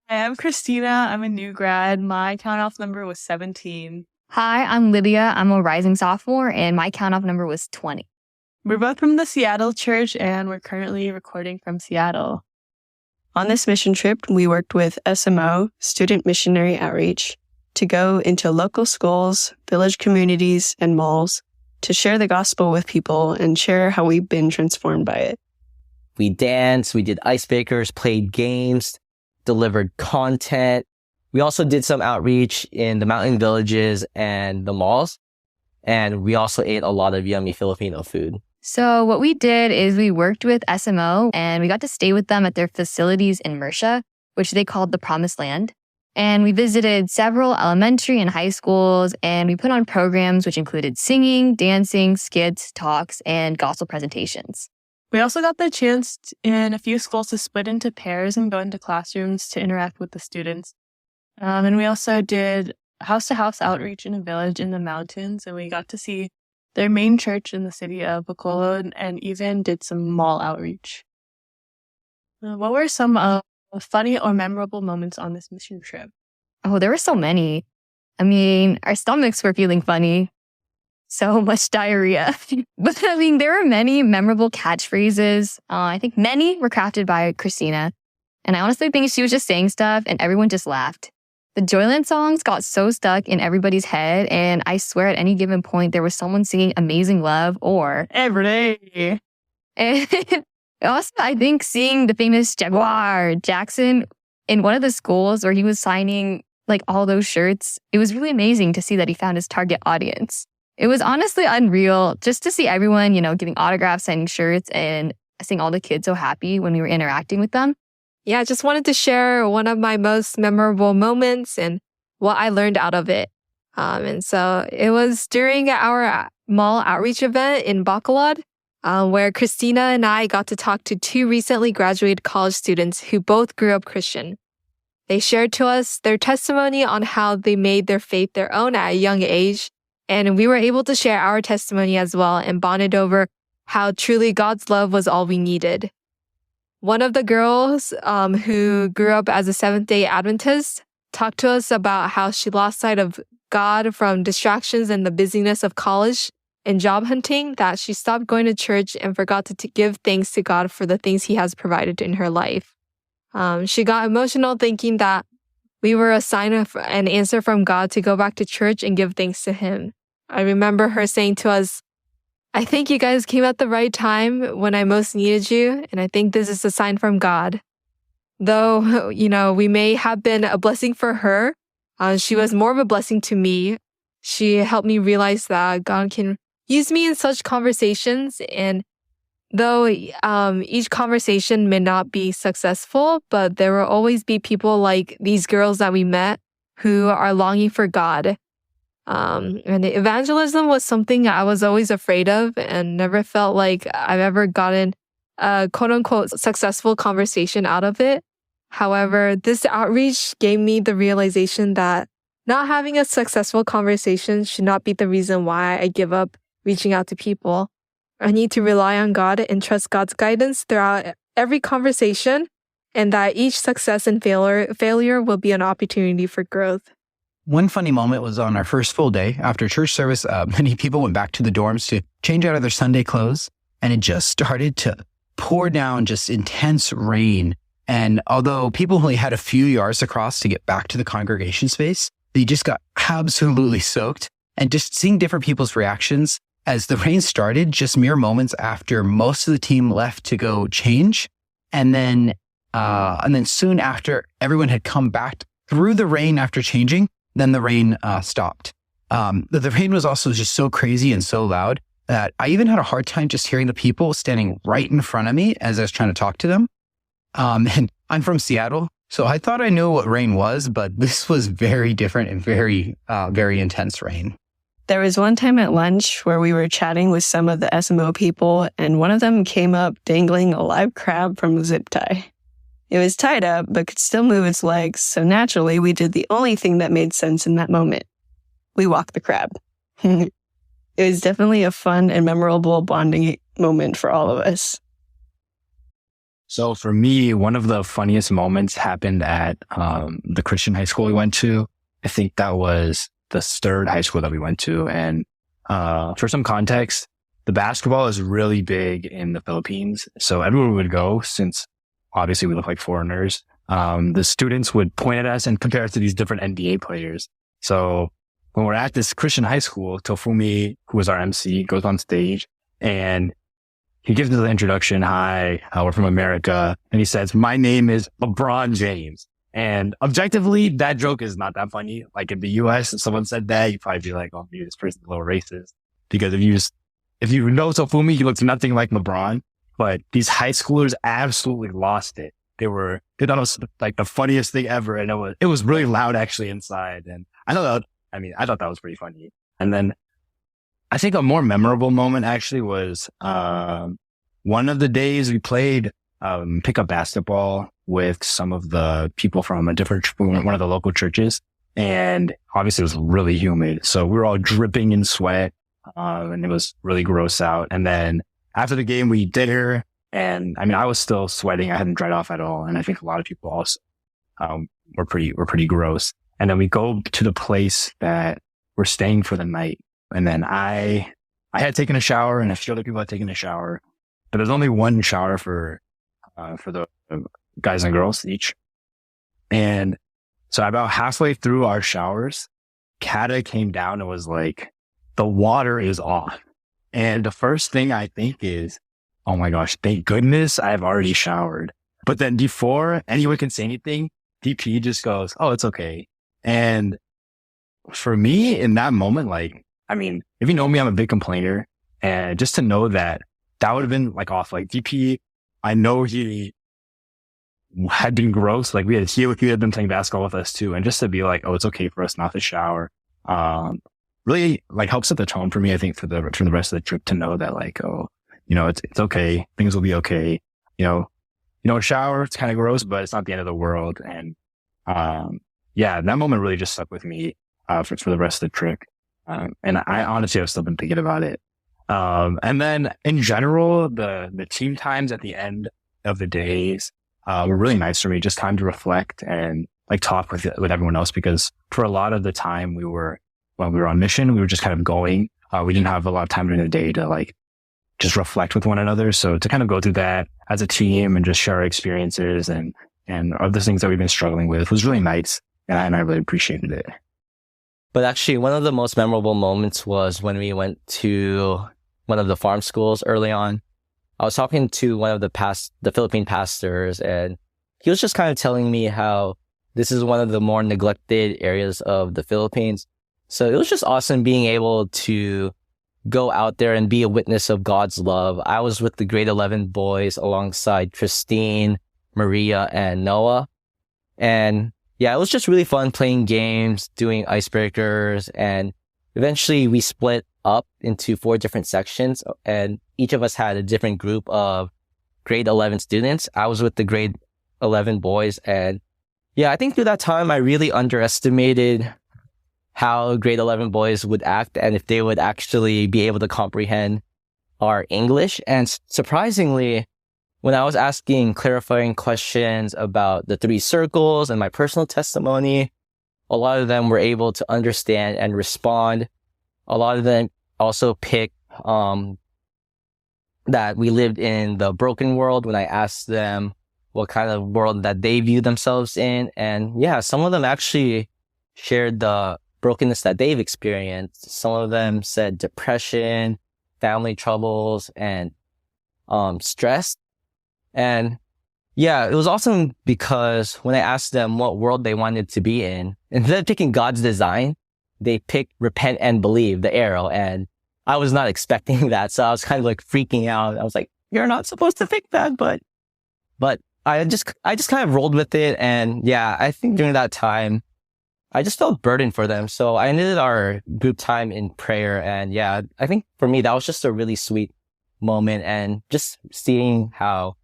Hi, I'm Christina. I'm a new grad. My count-off number was 17. Hi, I'm Lydia. I'm a rising sophomore, and my count-off number was 20. We're both from the Seattle church, and we're currently recording from Seattle. On this mission trip, we worked with SMO, Student Missionary Outreach, to go into local schools, village communities, and malls to share the gospel with people and share how we've been transformed by it. We danced, we did icebreakers, played games, delivered content. We also did some outreach in the mountain villages and the malls. And we also ate a lot of yummy Filipino food. So what we did is we worked with SMO, and we got to stay with them at their facilities in Mercia, which they called the Promised Land. And we visited several elementary and high schools, and we put on programs which included singing, dancing, skits, talks, and gospel presentations. We also got the chance in a few schools to split into pairs and go into classrooms to interact with the students. And we also did house-to-house outreach in a village in the mountains, and we got to see their main church in the city of Bacolod, and even did some mall outreach. What were some funny or memorable moments on this mission trip? Oh, there were so many. I mean, our stomachs were feeling funny. So much diarrhea. But I mean, there were many memorable catchphrases. I think many were crafted by Christina. And I honestly think she was just saying stuff and everyone just laughed. The Joyland songs got so stuck in everybody's head, and I swear at any given point there was someone singing Amazing Love or Every Day. And also, I think seeing the famous Jaguar Jackson in one of the schools where he was signing like all those shirts, it was really amazing to see that he found his target audience. It was honestly unreal just to see everyone, giving autographs, signing shirts, and seeing all the kids so happy when we were interacting with them. Yeah, I just wanted to share one of my most memorable moments and what I learned out of it. And so it was during our mall outreach event in Bacolod, where Christina and I got to talk to 2 recently graduated college students who both grew up Christian. They shared to us their testimony on how they made their faith their own at a young age, and we were able to share our testimony as well and bonded over how truly God's love was all we needed. One of the girls who grew up as a Seventh-day Adventist talked to us about how she lost sight of God from distractions and the busyness of college and job hunting, that she stopped going to church and forgot to give thanks to God for the things He has provided in her life. She got emotional thinking that we were a sign of an answer from God to go back to church and give thanks to Him. I remember her saying to us, "I think you guys came at the right time when I most needed you, and I think this is a sign from God." Though, we may have been a blessing for her, she was more of a blessing to me. She helped me realize that God can use me in such conversations, and though each conversation may not be successful, but there will always be people like these girls that we met who are longing for God. And evangelism was something I was always afraid of and never felt like I've ever gotten a quote unquote successful conversation out of it. However, this outreach gave me the realization that not having a successful conversation should not be the reason why I give up reaching out to people. I need to rely on God and trust God's guidance throughout every conversation, and that each success and failure will be an opportunity for growth. One funny moment was on our first full day. After church service, many people went back to the dorms to change out of their Sunday clothes, and it just started to pour down just intense rain. And although people only had a few yards across to get back to the congregation space, they just got absolutely soaked. And just seeing different people's reactions as the rain started, just mere moments after most of the team left to go change. And then soon after everyone had come back through the rain after changing, then the rain stopped. The rain was also just so crazy and so loud that I even had a hard time just hearing the people standing right in front of me as I was trying to talk to them. And I'm from Seattle, so I thought I knew what rain was, but this was very different and very, very intense rain. There was one time at lunch where we were chatting with some of the SMO people, and one of them came up dangling a live crab from a zip tie. It was tied up, but could still move its legs, so naturally we did the only thing that made sense in that moment. We walked the crab. It was definitely a fun and memorable bonding moment for all of us. So for me, one of the funniest moments happened at the Christian high school we went to. I think that was the third high school that we went to. And for some context, the basketball is really big in the Philippines. So everyone would go, since obviously we look like foreigners. The students would point at us and compare us to these different NBA players. So when we're at this Christian high school, Tofumi, who was our MC, goes on stage and he gives us the introduction. "Hi, we're from America." And he says, "My name is LeBron James." And objectively, that joke is not that funny. Like in the US, if someone said that, you'd probably be like, "Oh, maybe this person's a little racist." Because if you know Tofumi, he looks nothing like LeBron. But these high schoolers absolutely lost it. They thought it was like the funniest thing ever. And it was really loud actually inside. And I thought that was pretty funny. And then I think a more memorable moment actually was, one of the days we played, pickup basketball with some of the people from one of the local churches. And obviously it was really humid. So we were all dripping in sweat. And it was really gross out. And then after the game, we did dinner, and I was still sweating. I hadn't dried off at all. And I think a lot of people also, were pretty gross. And then we go to the place that we're staying for the night. And then I had taken a shower and a few other people had taken a shower, but there's only one shower for the guys and girls each. And so about halfway through our showers, Cata came down and was like, "The water is off." And the first thing I think is, "Oh my gosh, thank goodness I've already showered." But then before anyone can say anything, DP just goes, "Oh, it's okay." And for me in that moment, like, I mean, if you know me, I'm a big complainer. And just to know that would have been like off. Like DP, I know he had been gross. Like he had been playing basketball with us too. And just to be like, oh, it's okay for us not to shower. Really like helps set the tone for me, I think, for the rest of the trip, to know that like, oh, it's okay. Things will be okay. Shower, it's kind of gross, but it's not the end of the world. And, that moment really just stuck with me, for the rest of the trip. And I honestly have still been thinking about it. And then in general, the team times at the end of the days, were really nice for me. Just time to reflect and like talk with everyone else, because for a lot of the time when we were on mission, we were just kind of going. We didn't have a lot of time during the day to like just reflect with one another. So to kind of go through that as a team and just share our experiences and other things that we've been struggling with was really nice. And I really appreciated it. But actually, one of the most memorable moments was when we went to one of the farm schools early on. I was talking to one of the Philippine pastors, and he was just kind of telling me how this is one of the more neglected areas of the Philippines. So it was just awesome being able to go out there and be a witness of God's love. I was with the grade 11 boys alongside Christine, Maria, and Noah. And it was just really fun playing games, doing icebreakers, and eventually we split up into 4 different sections, and each of us had a different group of grade 11 students. I was with the grade 11 boys, and I think through that time I really underestimated how grade 11 boys would act and if they would actually be able to comprehend our English. And surprisingly, when I was asking clarifying questions about the 3 circles and my personal testimony, a lot of them were able to understand and respond. A lot of them also picked that we lived in the broken world when I asked them what kind of world that they view themselves in. And some of them actually shared the brokenness that they've experienced. Some of them said depression, family troubles, and stress. And it was awesome because when I asked them what world they wanted to be in, instead of picking God's design, they picked repent and believe, the arrow. And I was not expecting that. So I was kind of like freaking out. I was like, you're not supposed to pick that, but I just kind of rolled with it. And I think during that time, I just felt burdened for them. So I ended our group time in prayer. And I think for me, that was just a really sweet moment, and just seeing how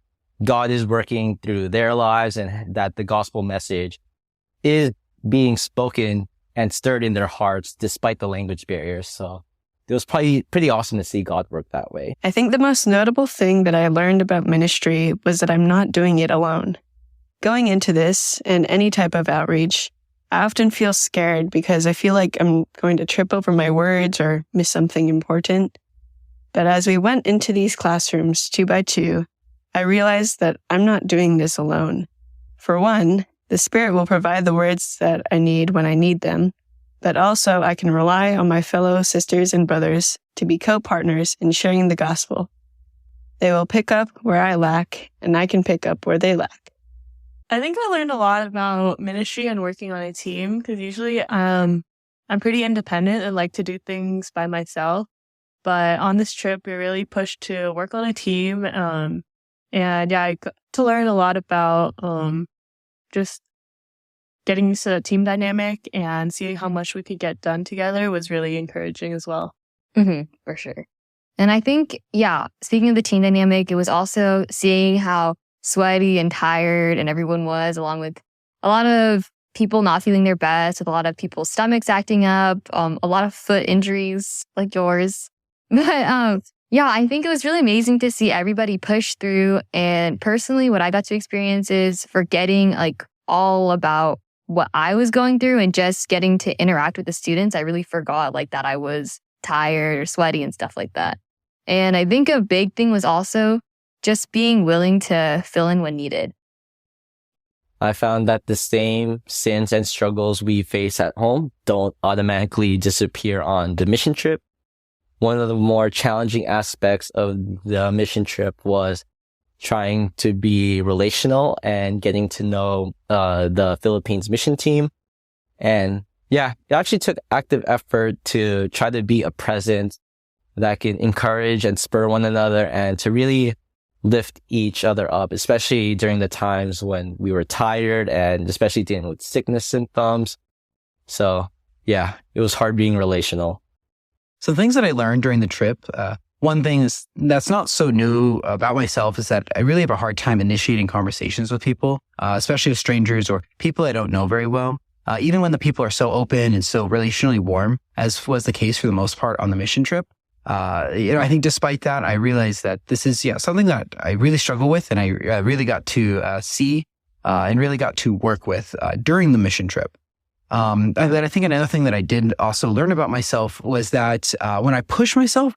God is working through their lives and that the gospel message is being spoken and stirred in their hearts despite the language barriers. So it was probably pretty awesome to see God work that way. I think the most notable thing that I learned about ministry was that I'm not doing it alone. Going into this and any type of outreach, I often feel scared because I feel like I'm going to trip over my words or miss something important. But as we went into these classrooms 2 by 2, I realized that I'm not doing this alone. For one, the Spirit will provide the words that I need when I need them, but also I can rely on my fellow sisters and brothers to be co-partners in sharing the gospel. They will pick up where I lack, and I can pick up where they lack. I think I learned a lot about ministry and working on a team, because usually I'm pretty independent and like to do things by myself. But on this trip, we really pushed to work on a team. I got to learn a lot about just getting used to the team dynamic, and seeing how much we could get done together was really encouraging as well. For sure. And I think, speaking of the team dynamic, it was also seeing how sweaty and tired and everyone was, along with a lot of people not feeling their best, with a lot of people's stomachs acting up, a lot of foot injuries like yours. But I think it was really amazing to see everybody push through. And personally, what I got to experience is forgetting like all about what I was going through and just getting to interact with the students. I really forgot like that I was tired or sweaty and stuff like that. And I think a big thing was also just being willing to fill in when needed. I found that the same sins and struggles we face at home don't automatically disappear on the mission trip. One of the more challenging aspects of the mission trip was trying to be relational and getting to know the Philippines mission team. And Yeah, it actually took active effort to try to be a presence that can encourage and spur one another and to really lift each other up, especially during the times when we were tired and especially dealing with sickness symptoms. So yeah, it was hard being relational. So things that I learned during the trip, one thing is that's not so new about myself is that I really have a hard time initiating conversations with people, especially with strangers or people I don't know very well. Even when the people are so open and so relationally warm, as was the case for the most part on the mission trip. I think despite that, I realized that this is something that I really struggle with, and I really got to see and really got to work with during the mission trip. I think another thing that I did also learn about myself was that when I push myself,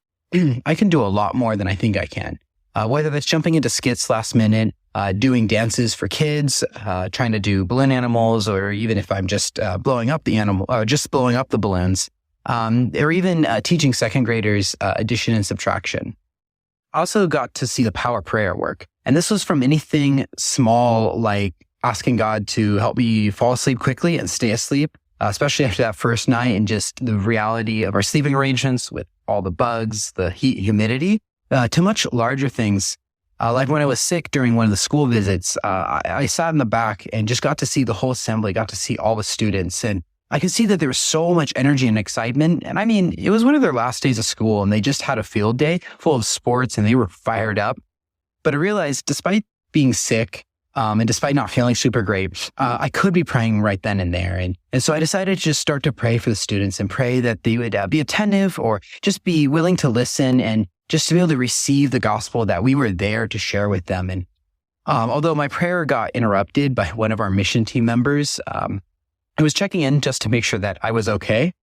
I can do a lot more than I think I can. Whether that's jumping into skits last minute, doing dances for kids, trying to do balloon animals, or even if I'm just blowing up the animal, or just blowing up the balloons, or even teaching second graders addition and subtraction. I also got to see the power of prayer work. And this was from anything small, like asking God to help me fall asleep quickly and stay asleep, especially after that first night, and just the reality of our sleeping arrangements with all the bugs, the heat, humidity, to much larger things. Like when I was sick during one of the school visits, I sat in the back and just got to see the whole assembly, got to see all the students. And I could see that there was so much energy and excitement. And I mean, it was one of their last days of school and they just had a field day full of sports and they were fired up. But I realized despite being sick, and despite not feeling super great, I could be praying right then and there. And so I decided to just start to pray for the students and pray that they would be attentive or just be willing to listen and just to be able to receive the gospel that we were there to share with them. And although my prayer got interrupted by one of our mission team members, I was checking in just to make sure that I was okay.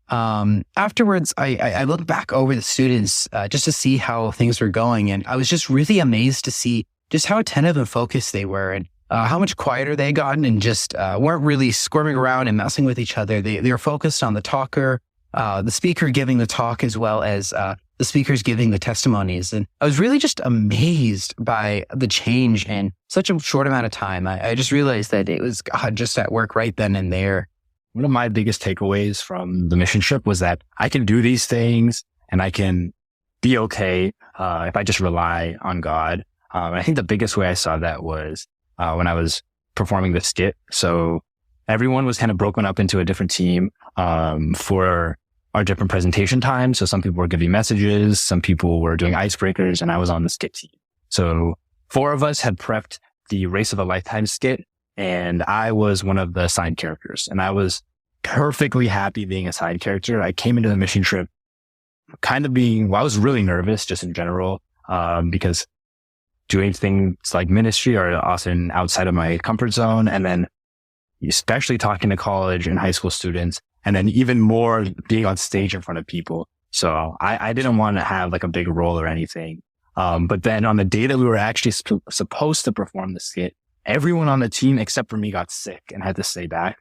Afterwards, I looked back over the students just to see how things were going. And I was just really amazed to see just how attentive and focused they were and how much quieter they had gotten and just weren't really squirming around and messing with each other. They were focused on the talker, the speaker giving the talk, as well as the speakers giving the testimonies. And I was really just amazed by the change in such a short amount of time. I just realized that it was God just at work right then and there. One of my biggest takeaways from the mission trip was that I can do these things and I can be okay if I just rely on God. I think the biggest way I saw that was when I was performing the skit. So everyone was kind of broken up into a different team for our different presentation times. So some people were giving messages, some people were doing icebreakers, and I was on the skit team. So 4 of us had prepped the Race of a Lifetime skit, and I was one of the side characters. And I was perfectly happy being a side character. I came into the mission trip kind of I was really nervous just in general because doing things like ministry are often outside of my comfort zone. And then especially talking to college and high school students, and then even more being on stage in front of people. So I didn't want to have like a big role or anything. But then on the day that we were actually supposed to perform the skit, everyone on the team except for me got sick and had to stay back.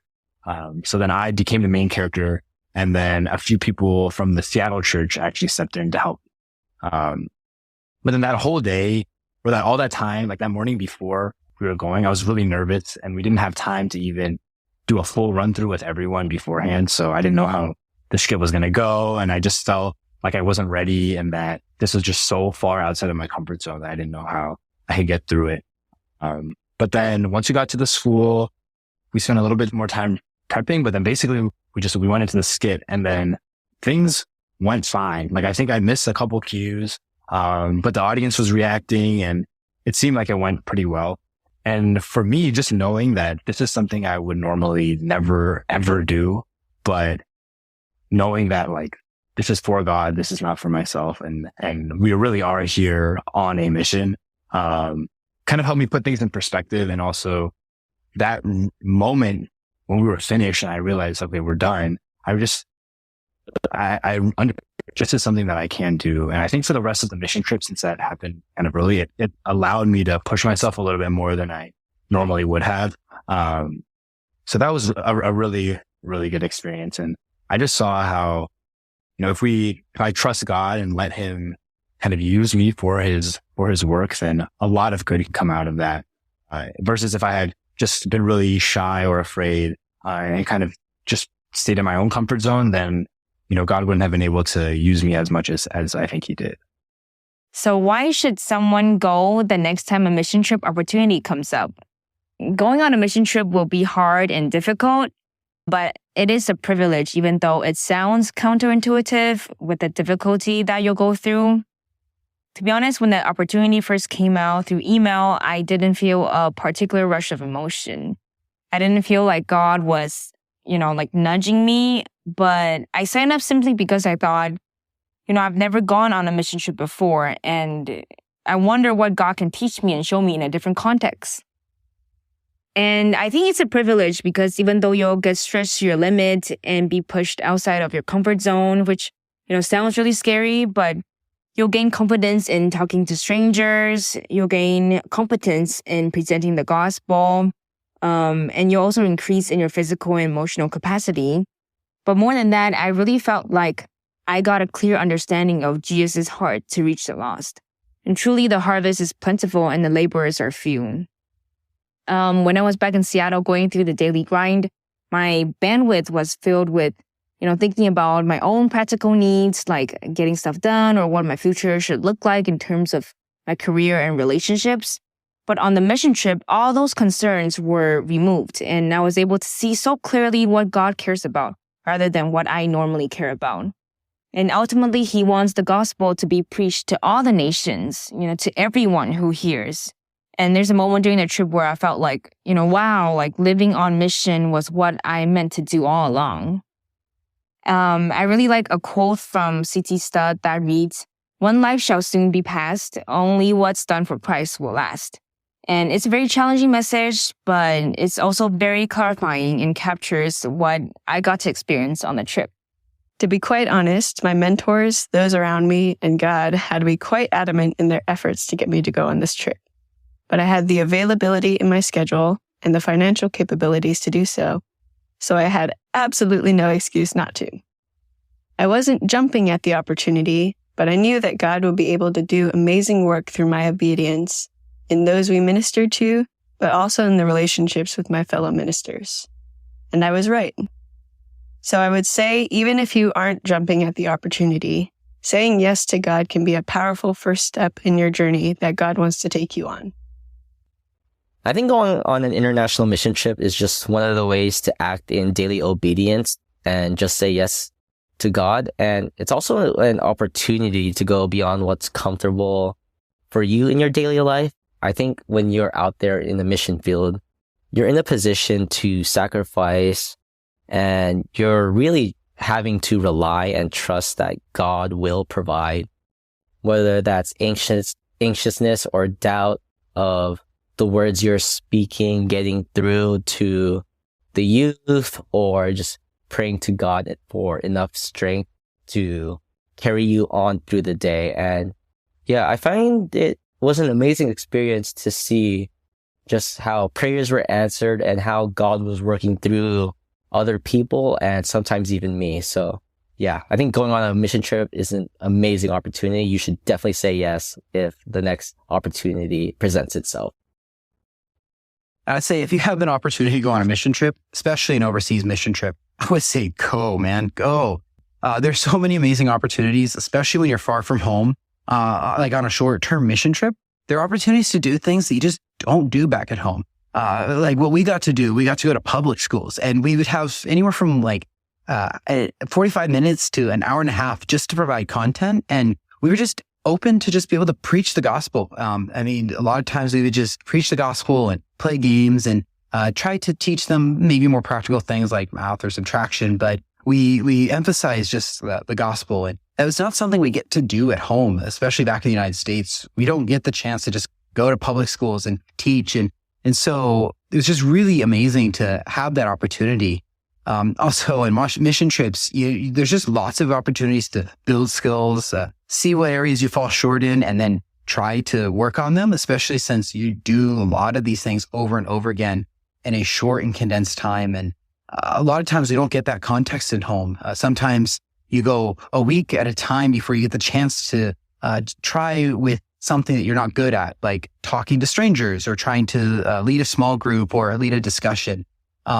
So then I became the main character, and then a few people from the Seattle church actually stepped in to help. But then that whole day, or all that time, like that morning before we were going, I was really nervous, and we didn't have time to even do a full run through with everyone beforehand. So I didn't know how the skit was going to go. And I just felt like I wasn't ready, and that this was just so far outside of my comfort zone that I didn't know how I could get through it. But then once we got to the school, we spent a little bit more time prepping, but then basically we went into the skit, and then things went fine. Like I think I missed a couple cues, but the audience was reacting and it seemed like it went pretty well. And for me, just knowing that this is something I would normally never, ever do, but knowing that like, this is for God, this is not for myself. And we really are here on a mission, kind of helped me put things in perspective. And also that moment when we were finished and I realized, okay, we're done. This is something that I can do. And I think for the rest of the mission trip, since that happened kind of early, it allowed me to push myself a little bit more than I normally would have. So that was a really, really good experience. And I just saw how, if I trust God and let him kind of use me for his work, then a lot of good can come out of that. Versus if I had just been really shy or afraid, and kind of just stayed in my own comfort zone, then, God wouldn't have been able to use me as much as I think he did. So why should someone go the next time a mission trip opportunity comes up? Going on a mission trip will be hard and difficult, but it is a privilege, even though it sounds counterintuitive with the difficulty that you'll go through. To be honest, when the opportunity first came out through email, I didn't feel a particular rush of emotion. I didn't feel like God was, like nudging me, but I signed up simply because I thought, I've never gone on a mission trip before, and I wonder what God can teach me and show me in a different context. And I think it's a privilege because even though you'll get stretched to your limit and be pushed outside of your comfort zone, which, sounds really scary, but you'll gain confidence in talking to strangers, you'll gain competence in presenting the gospel, and you'll also increase in your physical and emotional capacity. But more than that, I really felt like I got a clear understanding of Jesus' heart to reach the lost. And truly, the harvest is plentiful and the laborers are few. When I was back in Seattle going through the daily grind, my bandwidth was filled with, thinking about my own practical needs, like getting stuff done or what my future should look like in terms of my career and relationships. But on the mission trip, all those concerns were removed, and I was able to see so clearly what God cares about rather than what I normally care about. And ultimately, he wants the gospel to be preached to all the nations, to everyone who hears. And there's a moment during the trip where I felt like, wow, like living on mission was what I meant to do all along. I really like a quote from C.T. Studd that reads, "One life shall soon be past, only what's done for Christ will last." And it's a very challenging message, but it's also very clarifying and captures what I got to experience on the trip. To be quite honest, my mentors, those around me, and God had to be quite adamant in their efforts to get me to go on this trip. But I had the availability in my schedule and the financial capabilities to do so, so I had absolutely no excuse not to. I wasn't jumping at the opportunity, but I knew that God would be able to do amazing work through my obedience in those we ministered to, but also in the relationships with my fellow ministers. And I was right. So I would say, even if you aren't jumping at the opportunity, saying yes to God can be a powerful first step in your journey that God wants to take you on. I think going on an international mission trip is just one of the ways to act in daily obedience and just say yes to God. And it's also an opportunity to go beyond what's comfortable for you in your daily life. I think when you're out there in the mission field, you're in a position to sacrifice, and you're really having to rely and trust that God will provide, whether that's anxiousness or doubt of the words you're speaking getting through to the youth, or just praying to God for enough strength to carry you on through the day. And yeah, I find it was an amazing experience to see just how prayers were answered and how God was working through other people and sometimes even me. So yeah, I think going on a mission trip is an amazing opportunity. You should definitely say yes if the next opportunity presents itself. I'd say if you have an opportunity to go on a mission trip, especially an overseas mission trip, I would say go, man, go. There's so many amazing opportunities, especially when you're far from home, like on a short-term mission trip. There are opportunities to do things that you just don't do back at home. Like what we got to do, we got to go to public schools, and we would have anywhere from 45 minutes to an hour and a half just to provide content. And we were just open to just be able to preach the gospel. I mean, a lot of times we would just preach the gospel and play games and try to teach them maybe more practical things like math or subtraction. But we emphasize just the gospel. And that was not something we get to do at home, especially back in the United States. We don't get the chance to just go to public schools and teach. And so it was just really amazing to have that opportunity. Also, in mission trips, there's just lots of opportunities to build skills, see what areas you fall short in, and then try to work on them, especially since you do a lot of these things over and over again in a short and condensed time. And a lot of times we don't get that context at home. Sometimes you go a week at a time before you get the chance to try with something that you're not good at, like talking to strangers or trying to lead a small group or lead a discussion.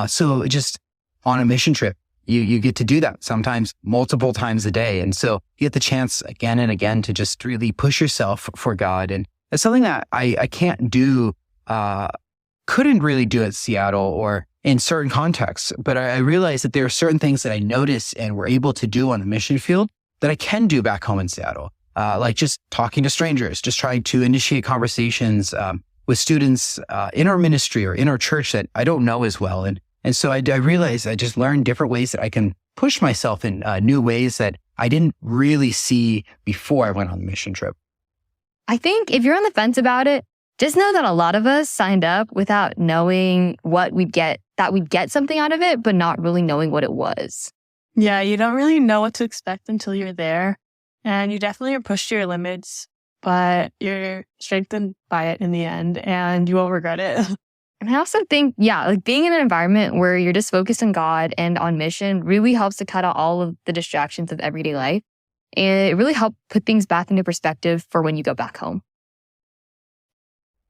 So just on a mission trip, you get to do that sometimes multiple times a day. And so you get the chance again and again to just really push yourself for God. And it's something that I can't do, couldn't really do at Seattle or in certain contexts. But I realized that there are certain things that I notice and were able to do on the mission field that I can do back home in Seattle. Like just talking to strangers, just trying to initiate conversations with students in our ministry or in our church that I don't know as well. And so I realized I just learned different ways that I can push myself in new ways that I didn't really see before I went on the mission trip. I think if you're on the fence about it, just know that a lot of us signed up without knowing what we'd get, that we'd get something out of it, but not really knowing what it was. Yeah, you don't really know what to expect until you're there. And you definitely are pushed to your limits, but you're strengthened by it in the end and you won't regret it. And I also think, like being in an environment where you're just focused on God and on mission really helps to cut out all of the distractions of everyday life. And it really helped put things back into perspective for when you go back home.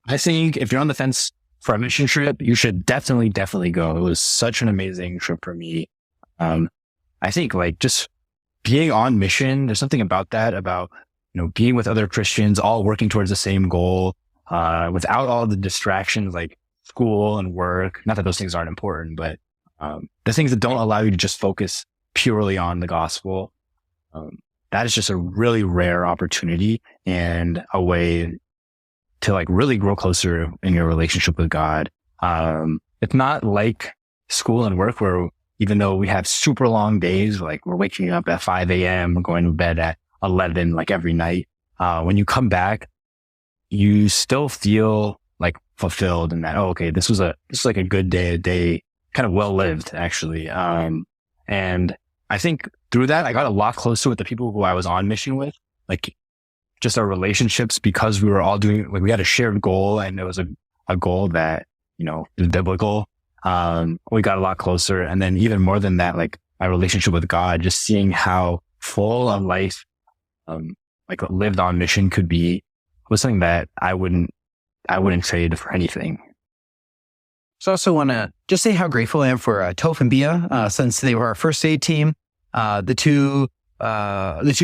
I think if you're on the fence for a mission trip, you should definitely go. It was such an amazing trip for me. I think like just being on mission, there's something about that, about, being with other Christians, all working towards the same goal, without all the distractions like school and work. Not that those things aren't important, but the things that don't allow you to just focus purely on the gospel. That is just a really rare opportunity and a way to like really grow closer in your relationship with God. It's not like school and work where even though we have super long days, like we're waking up at 5 a.m., we're going to bed at 11, like every night. When you come back, you still feel like fulfilled and that, this is like a good day, kind of well lived actually. And I think through that, I got a lot closer with the people who I was on mission with, like just our relationships, because we were all doing, like we had a shared goal and it was a goal that, is biblical. We got a lot closer. And then even more than that, like my relationship with God, just seeing how full a life, like lived on mission could be, was something that I wouldn't trade for anything. So I also want to just say how grateful I am for Toph and Bia, since they were our first aid team. The two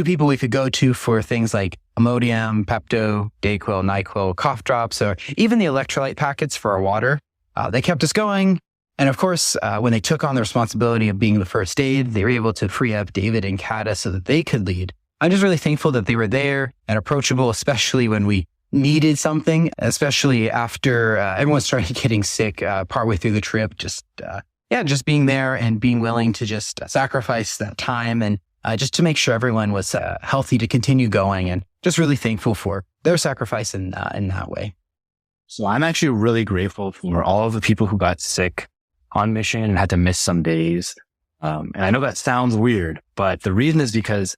people we could go to for things like Imodium, Pepto, Dayquil, NyQuil, cough drops, or even the electrolyte packets for our water. They kept us going. And of course, when they took on the responsibility of being the first aid, they were able to free up David and Cata so that they could lead. I'm just really thankful that they were there and approachable, especially when we needed something, especially after everyone started getting sick partway through the trip. Just being there and being willing to just sacrifice that time and just to make sure everyone was healthy to continue going, and just really thankful for their sacrifice in that way. So I'm actually really grateful for all of the people who got sick on mission and had to miss some days. And I know that sounds weird, but the reason is because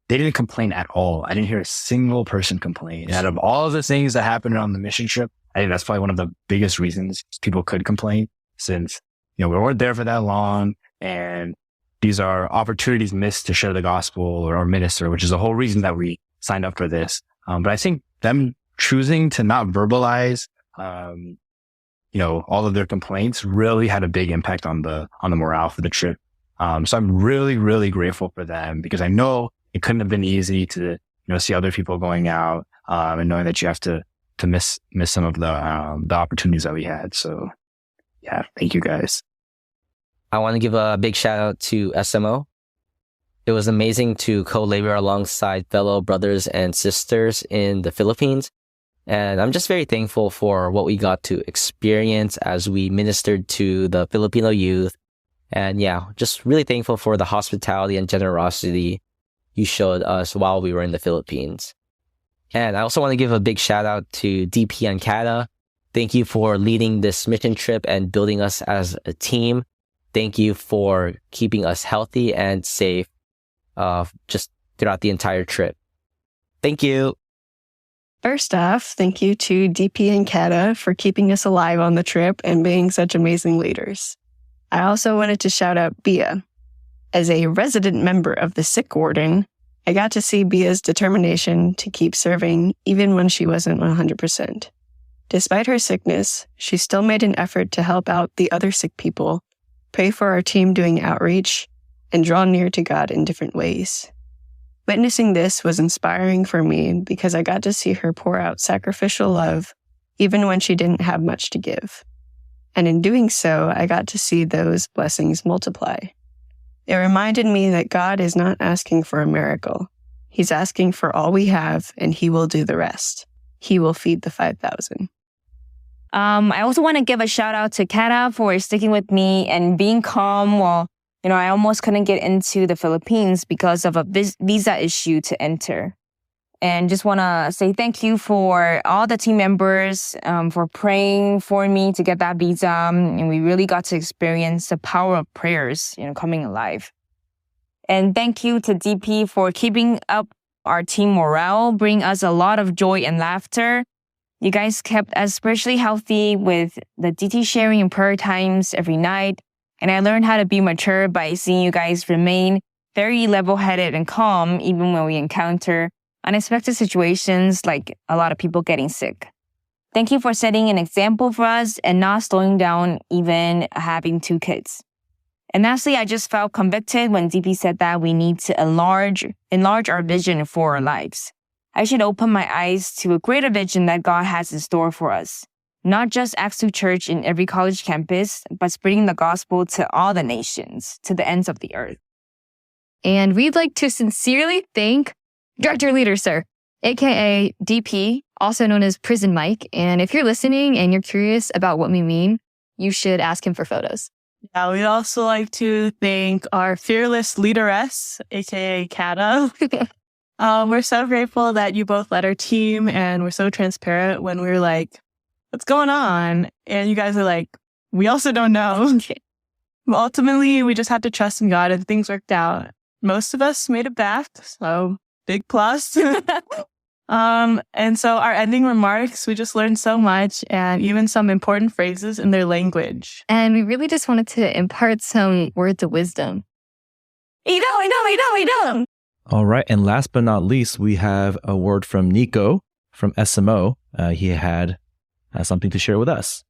they didn't complain at all. I didn't hear a single person complain. And out of all of the things that happened on the mission trip, I think that's probably one of the biggest reasons people could complain, since, we weren't there for that long. And these are opportunities missed to share the gospel or minister, which is the whole reason that we signed up for this. But I think them choosing to not verbalize, all of their complaints really had a big impact on the morale for the trip. So I'm really, really grateful for them, because I know it couldn't have been easy to, see other people going out, and knowing that you have to miss some of the opportunities that we had. So yeah, thank you guys. I want to give a big shout out to SMO. It was amazing to co-labor alongside fellow brothers and sisters in the Philippines. And I'm just very thankful for what we got to experience as we ministered to the Filipino youth. And just really thankful for the hospitality and generosity you showed us while we were in the Philippines. And I also want to give a big shout out to DP and Cata. Thank you for leading this mission trip and building us as a team. Thank you for keeping us healthy and safe just throughout the entire trip. Thank you. First off, thank you to DP and Cata for keeping us alive on the trip and being such amazing leaders. I also wanted to shout out Bia. As a resident member of the sick warden, I got to see Bia's determination to keep serving even when she wasn't 100%. Despite her sickness, she still made an effort to help out the other sick people, pray for our team doing outreach, and draw near to God in different ways. Witnessing this was inspiring for me because I got to see her pour out sacrificial love even when she didn't have much to give. And in doing so, I got to see those blessings multiply. It reminded me that God is not asking for a miracle. He's asking for all we have, and He will do the rest. He will feed the 5,000. I also want to give a shout out to Cata for sticking with me and being calm while, I almost couldn't get into the Philippines because of a visa issue to enter. And just want to say thank you for all the team members for praying for me to get that visa. And we really got to experience the power of prayers, coming alive. And thank you to DP for keeping up our team morale, bringing us a lot of joy and laughter. You guys kept us spiritually healthy with the DT sharing and prayer times every night. And I learned how to be mature by seeing you guys remain very level-headed and calm even when we encounter unexpected situations like a lot of people getting sick. Thank you for setting an example for us and not slowing down even having 2 kids. And lastly, I just felt convicted when DP said that we need to enlarge our vision for our lives. I should open my eyes to a greater vision that God has in store for us. Not just Acts 2 Church in every college campus, but spreading the gospel to all the nations, to the ends of the earth. And we'd like to sincerely thank Director Leader, sir, aka DP, also known as Prison Mike. And if you're listening and you're curious about what we mean, you should ask him for photos. Yeah, we'd also like to thank our fearless leaderess, aka Cata. We're so grateful that you both led our team, and we're so transparent when we were like, what's going on? And you guys are like, we also don't know. But ultimately, we just had to trust in God and things worked out. Most of us made it back, so big plus. And so our ending remarks, we just learned so much and even some important phrases in their language. And we really just wanted to impart some words of wisdom. Ito. All right. And last but not least, we have a word from Nico from SMO. He had something to share with us.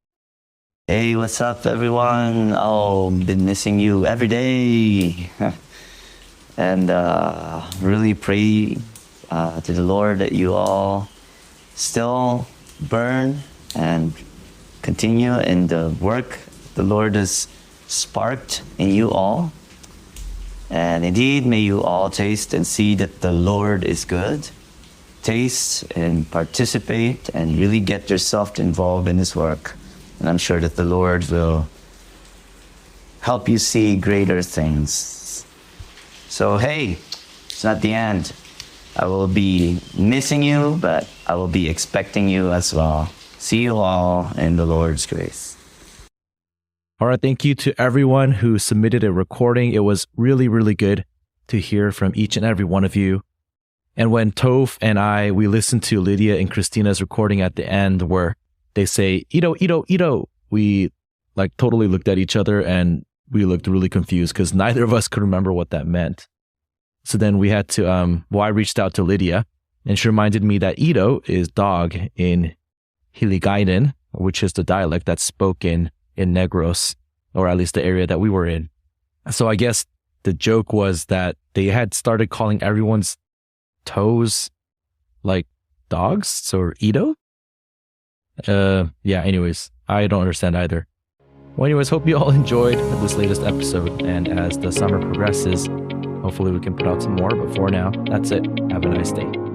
Hey, what's up, everyone? Oh, been missing you every day. And really pray to the Lord that you all still burn and continue in the work the Lord has sparked in you all. And indeed, may you all taste and see that the Lord is good. Taste and participate and really get yourself involved in His work. And I'm sure that the Lord will help you see greater things. So, hey, it's not the end. I will be missing you, but I will be expecting you as well. See you all in the Lord's grace. All right. Thank you to everyone who submitted a recording. It was really, really good to hear from each and every one of you. And when Toph and we listened to Lydia and Christina's recording at the end where they say, Ito, Ito, Ito, we totally looked at each other and we looked really confused because neither of us could remember what that meant. So then we had to, I reached out to Lydia and she reminded me that Ito is dog in Hiligaynon, which is the dialect that's spoken in Negros, or at least the area that we were in. So I guess the joke was that they had started calling everyone's toes like dogs, so Ito? Yeah, anyways, I don't understand either. Well, anyways, hope you all enjoyed this latest episode, and as the summer progresses, hopefully we can put out some more, but for now, that's it. Have a nice day.